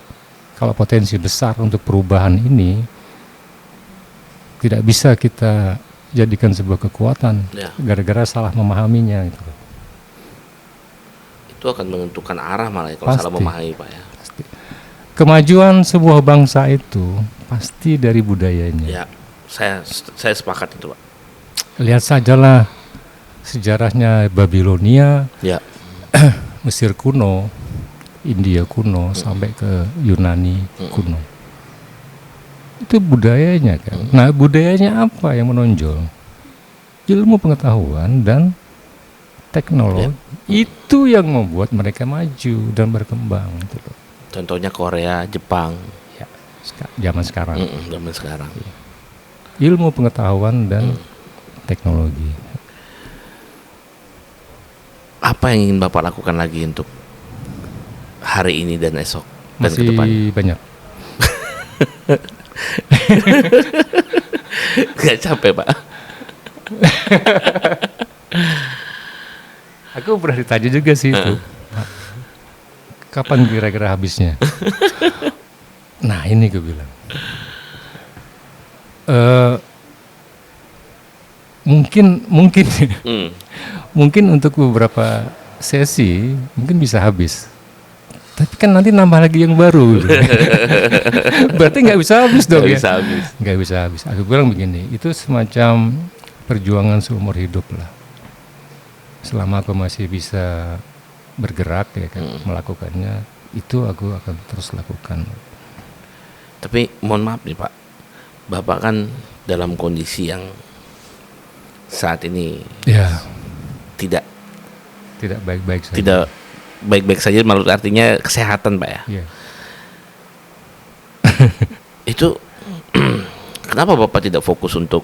kalau potensi besar untuk perubahan ini tidak bisa kita jadikan sebuah kekuatan gara-gara salah memahaminya itu. Itu akan menentukan arah malah ya, kalau Pasti. salah memahami Pak ya. Pasti. Kemajuan sebuah bangsa itu pasti dari budayanya. Ya, saya sepakat itu Pak. Lihat sajalah sejarahnya Babilonia, Ya. Mesir kuno, India kuno, sampai ke Yunani kuno. Itu budayanya kan. Nah budayanya apa yang menonjol? Ilmu pengetahuan dan teknologi. Itu yang membuat mereka maju dan berkembang. Gitu loh. Contohnya Korea, Jepang. Ya, zaman sekarang. Zaman sekarang. Ilmu pengetahuan dan teknologi. Apa yang ingin Bapak lakukan lagi untuk hari ini dan esok dan ke Masih depan? banyak. Gak capek Pak? Aku pernah ditanya juga sih itu. Kapan kira-kira habisnya? Nah ini gue bilang. Mungkin untuk beberapa sesi mungkin bisa habis. Tapi kan nanti nambah lagi yang baru. Berarti nggak bisa habis dong ya? Nggak bisa habis. Aku bilang begini, itu semacam perjuangan seumur hidup lah. Selama aku masih bisa bergerak ya kan, melakukannya, itu aku akan terus lakukan. Tapi mohon maaf nih Pak, Bapak kan dalam kondisi yang saat ini ya tidak baik-baik saja. Tidak baik-baik saja, maksud artinya kesehatan Pak ya. Ya. Itu kenapa Bapak tidak fokus untuk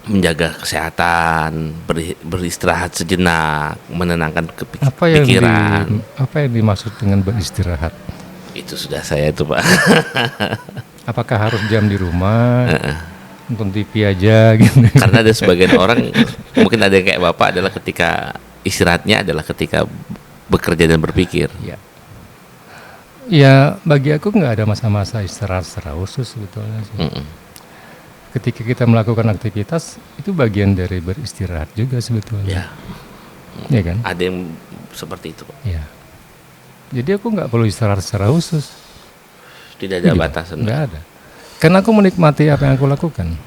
menjaga kesehatan, beristirahat sejenak, menenangkan pikiran? Apa yang dimaksud dengan beristirahat? Itu sudah saya itu Pak. Apakah harus diam di rumah, nonton TV aja gitu? Karena ada sebagian orang, mungkin ada yang kayak Bapak adalah ketika istirahatnya adalah ketika bekerja dan berpikir. Ya bagi aku nggak ada masa-masa istirahat secara khusus sebetulnya sih. Ketika kita melakukan aktivitas itu bagian dari beristirahat juga sebetulnya. Ya kan? Ada yang seperti itu Pak. Ya. Jadi aku nggak perlu istirahat secara khusus. Tidak ada batasan. Nggak ada. Karena aku menikmati apa yang aku lakukan.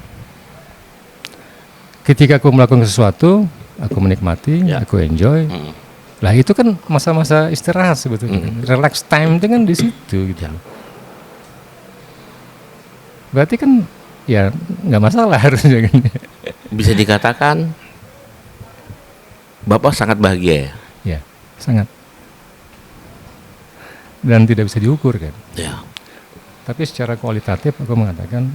Ketika aku melakukan sesuatu, aku menikmati, aku enjoy. Lah itu kan masa-masa istirahat sebetulnya. Relax time itu kan di situ gitu. Berarti kan ya nggak masalah harusnya kan. Bisa dikatakan Bapak sangat bahagia ya? Ya, sangat. Dan tidak bisa diukur kan. Ya. Tapi secara kualitatif aku mengatakan,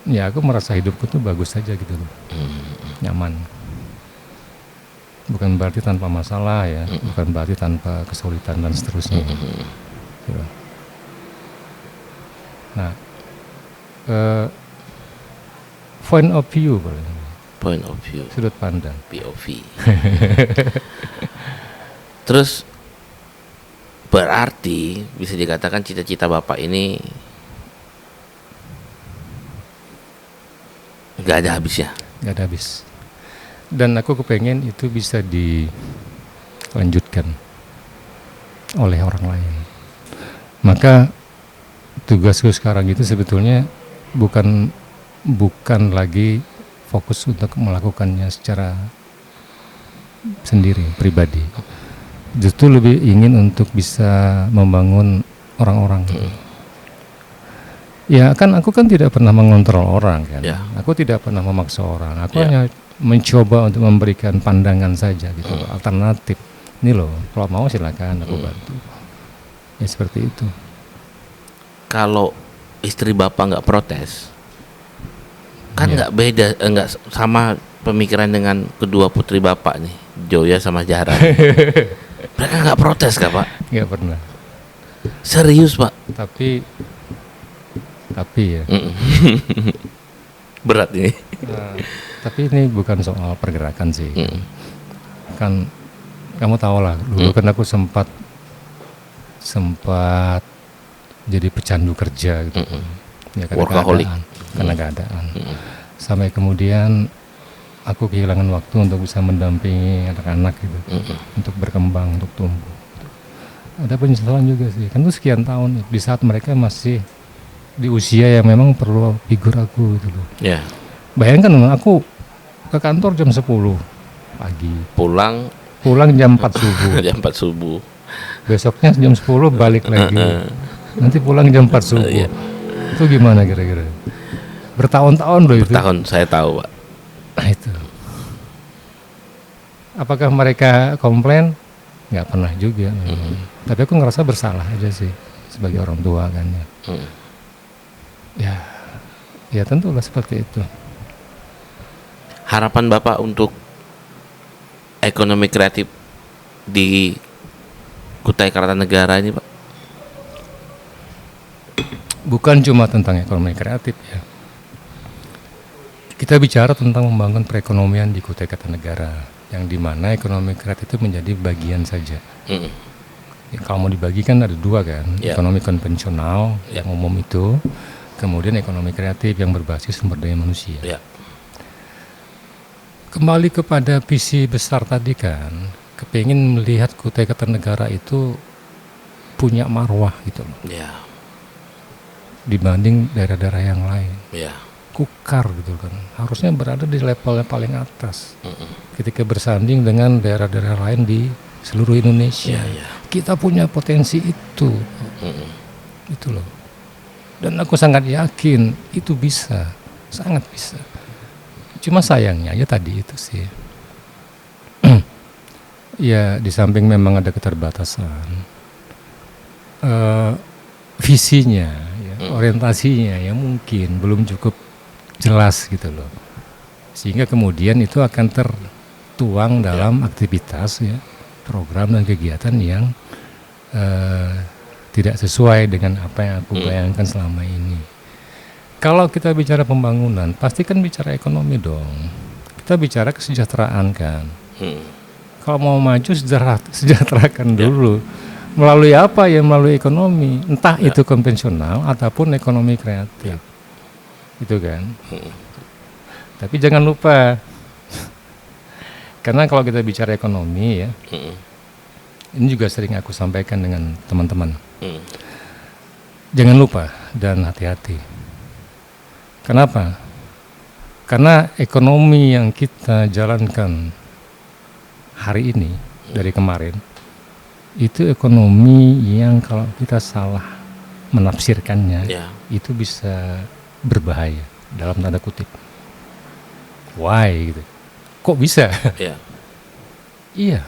ya aku merasa hidupku tuh bagus saja gitu loh. Nyaman. Bukan berarti tanpa masalah ya, bukan berarti tanpa kesulitan dan seterusnya. Gitu. Nah, point of view boleh. Point of view. Sudut pandang. POV. Terus berarti bisa dikatakan cita-cita Bapak ini nggak ada habisnya. Nggak ada habis. Dan aku kepengen itu bisa lanjutkan oleh orang lain. Maka tugasku sekarang itu sebetulnya bukan lagi fokus untuk melakukannya secara sendiri, pribadi. Justru lebih ingin untuk bisa membangun orang-orang. Ya kan aku kan tidak pernah mengontrol orang kan. Ya. Aku tidak pernah memaksa orang. Aku Ya. hanya mencoba untuk memberikan pandangan saja gitu, alternatif. Ini loh, kalau mau silakan aku bantu. Ya seperti itu. Kalau istri bapak nggak protes, kan Iya. nggak beda, nggak sama pemikiran dengan kedua putri bapak nih, Joya sama Zahra. Mereka nggak protes kah pak? Nggak pernah. Serius pak? Tapi ya. Berat ini. Tapi ini bukan soal pergerakan sih. Kan kamu tahu lah, dulu kan aku sempat jadi pecandu kerja gitu. Ya, Workaholic. Karena keadaan. Sampai kemudian aku kehilangan waktu untuk bisa mendampingi anak-anak gitu, untuk berkembang, untuk tumbuh. Ada penyesalan juga sih. Kan itu sekian tahun di saat mereka masih di usia yang memang perlu figur aku gitu loh. Ya. Bayangkan aku ke kantor jam 10 pagi, Pulang jam 4 subuh. jam 4 subuh. Besoknya jam 10 balik lagi. Nanti pulang jam 4 subuh. Iya. Itu gimana kira-kira? Bertahun-tahun loh itu. Tahun saya tahu pak. Nah itu. Apakah mereka komplain? Nggak pernah juga. Tapi aku ngerasa bersalah aja sih sebagai orang tua kan ya. Ya tentulah seperti itu. Harapan bapak untuk ekonomi kreatif di Kutai Kartanegara ini pak? Bukan cuma tentang ekonomi kreatif ya. Kita bicara tentang membangun perekonomian di Kutai Kartanegara, yang dimana ekonomi kreatif itu menjadi bagian saja. Ya, kalau mau dibagikan ada dua kan, Ya. ekonomi konvensional Ya. yang umum itu, kemudian ekonomi kreatif yang berbasis sumber daya manusia. Ya. Kembali kepada visi besar tadi kan, kepingin melihat Kutai Kartanegara itu punya marwah gitu loh, Ya. dibanding daerah-daerah yang lain. Ya. Kukar gitu kan, harusnya berada di level yang paling atas ketika bersanding dengan daerah-daerah lain di seluruh Indonesia. Ya. Kita punya potensi itu, itu loh. Dan aku sangat yakin itu bisa, sangat bisa. Cuma sayangnya ya tadi itu sih. Ya di samping memang ada keterbatasan, visinya, ya, orientasinya ya mungkin belum cukup jelas gitu loh. Sehingga kemudian itu akan tertuang dalam aktivitas ya, program dan kegiatan yang tidak sesuai dengan apa yang aku bayangkan selama ini. Kalau kita bicara pembangunan, pasti kan bicara ekonomi dong. Kita bicara kesejahteraan kan. Kalau mau maju sejahterakan dulu. Melalui apa ya? Melalui ekonomi. Entah itu konvensional ataupun ekonomi kreatif. Itu kan. Tapi jangan lupa. Karena kalau kita bicara ekonomi ya. Ini juga sering aku sampaikan dengan teman-teman. Jangan lupa dan hati-hati. Kenapa? Karena ekonomi yang kita jalankan hari ini dari kemarin itu ekonomi yang kalau kita salah menafsirkannya itu bisa berbahaya dalam tanda kutip. Why gitu? Kok bisa? Iya.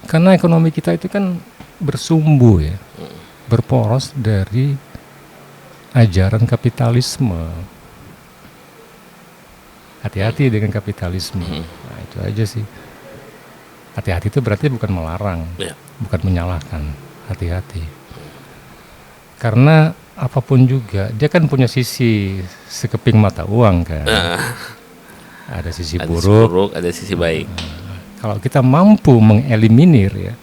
Karena ekonomi kita itu kan bersumbu ya, berporos dari ajaran kapitalisme. Hati-hati dengan kapitalisme. Nah, itu aja sih. Hati-hati itu berarti bukan melarang, bukan menyalahkan. Hati-hati. Karena apapun juga, dia kan punya sisi sekeping mata uang kan. Ada sisi buruk, ada sisi baik. Kalau kita mampu mengeliminir ya,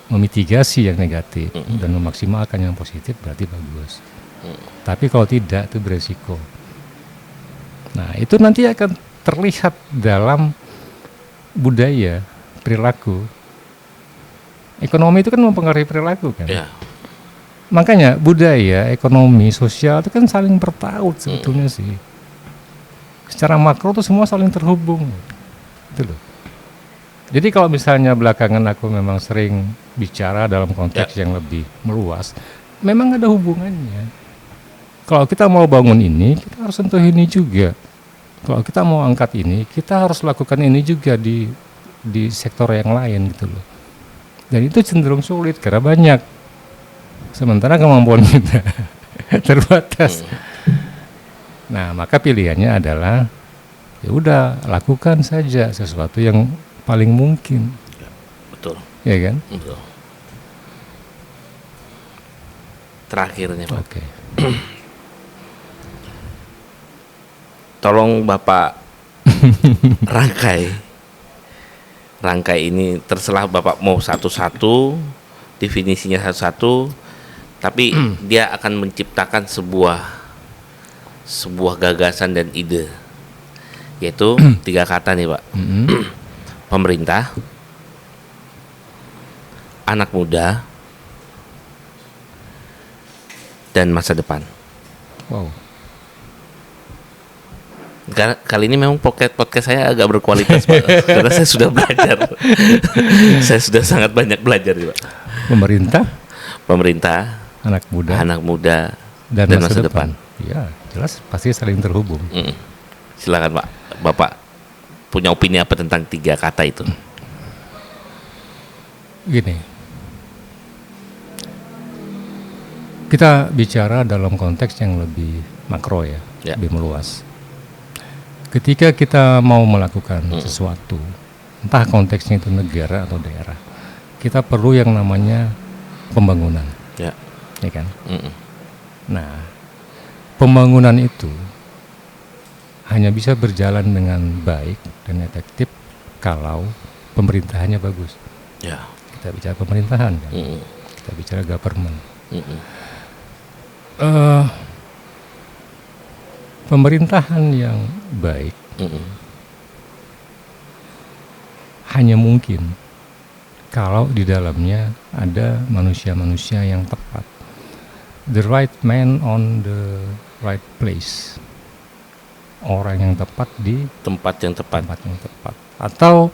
memitigasi yang negatif dan memaksimalkan yang positif berarti bagus. Tapi kalau tidak itu beresiko. Nah itu nanti akan terlihat dalam budaya, perilaku Ekonomi itu kan mempengaruhi perilaku kan. Ya. Makanya budaya, ekonomi, sosial itu kan saling bertaut sebetulnya sih. Secara makro tuh semua saling terhubung. Itu loh. Jadi kalau misalnya belakangan aku memang sering bicara dalam konteks yang lebih meluas, memang ada hubungannya. Kalau kita mau bangun ini, kita harus sentuh ini juga. Kalau kita mau angkat ini, kita harus lakukan ini juga di sektor yang lain gitu loh. Dan itu cenderung sulit karena banyak. Sementara kemampuan kita terbatas. Nah, maka pilihannya adalah ya udah lakukan saja sesuatu yang paling mungkin. Betul. Ya kan? Betul. Terakhirnya Pak. Oke. Tolong Bapak rangkai ini, terserah Bapak mau satu-satu, definisinya satu-satu, tapi dia akan menciptakan sebuah gagasan dan ide, yaitu 3 kata nih Pak. Pemerintah, anak muda, dan masa depan. Wow. Kali ini memang podcast saya agak berkualitas Pak, karena saya sudah belajar. Saya sudah sangat banyak belajar Pak. Pemerintah, anak muda, dan masa depan. Ya, jelas pasti saling terhubung. Silakan Pak, Bapak punya opini apa tentang 3 kata itu? Gini, kita bicara dalam konteks yang lebih makro ya, lebih meluas. Ketika kita mau melakukan sesuatu, entah konteksnya itu negara atau daerah, kita perlu yang namanya pembangunan, ya kan? Nah, pembangunan itu hanya bisa berjalan dengan baik dan efektif kalau pemerintahannya bagus. Ya. Kita bicara pemerintahan kan, kita bicara government. Pemerintahan yang baik hanya mungkin kalau di dalamnya ada manusia-manusia yang tepat, the right man on the right place, orang yang tepat di tempat yang tepat, atau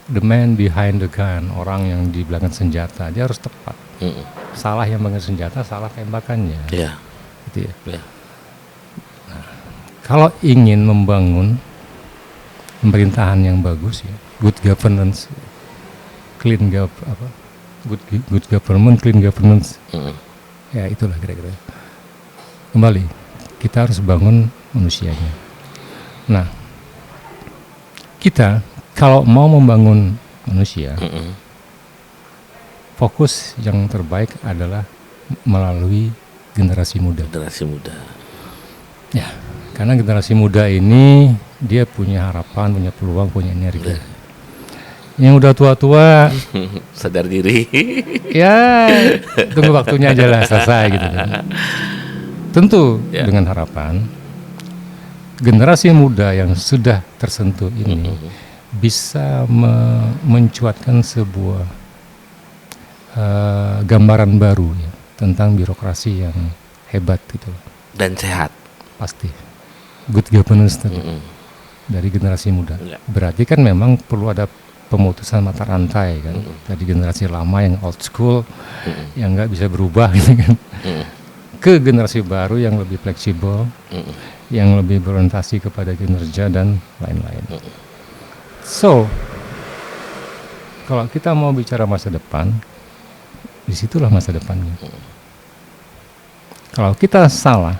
the man behind the gun, orang yang di belakang senjata, dia harus tepat. Salah yang pegang senjata, salah tembakannya. Iya. Gitu ya. Nah, kalau ingin membangun pemerintahan yang bagus ya, good governance, good government, clean governance. Ya itulah kira-kira. Kembali, kita harus bangun manusianya. Nah, kita kalau mau membangun manusia, fokus yang terbaik adalah melalui generasi muda. Ya, karena generasi muda ini dia punya harapan, punya peluang, punya energi. Yang udah tua-tua sadar diri. Ya, tunggu waktunya aja lah selesai gitu kan. Tentu dengan harapan generasi muda yang sudah tersentuh ini bisa mencuatkan sebuah gambaran baru ya, tentang birokrasi yang hebat gitu dan sehat. Pasti good governance dari generasi muda. Berarti kan memang perlu ada pemutusan mata rantai kan, dari generasi lama yang old school yang nggak bisa berubah gitu kan, ke generasi baru yang lebih fleksibel, yang lebih berorientasi kepada kinerja dan lain-lain. So kalau kita mau bicara masa depan, disitulah masa depannya. Kalau kita salah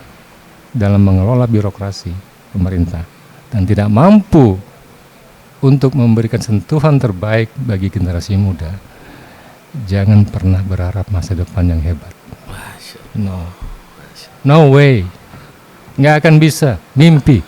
dalam mengelola birokrasi pemerintah dan tidak mampu untuk memberikan sentuhan terbaik bagi generasi muda, jangan pernah berharap masa depan yang hebat. No way, nggak akan bisa. Mimpi.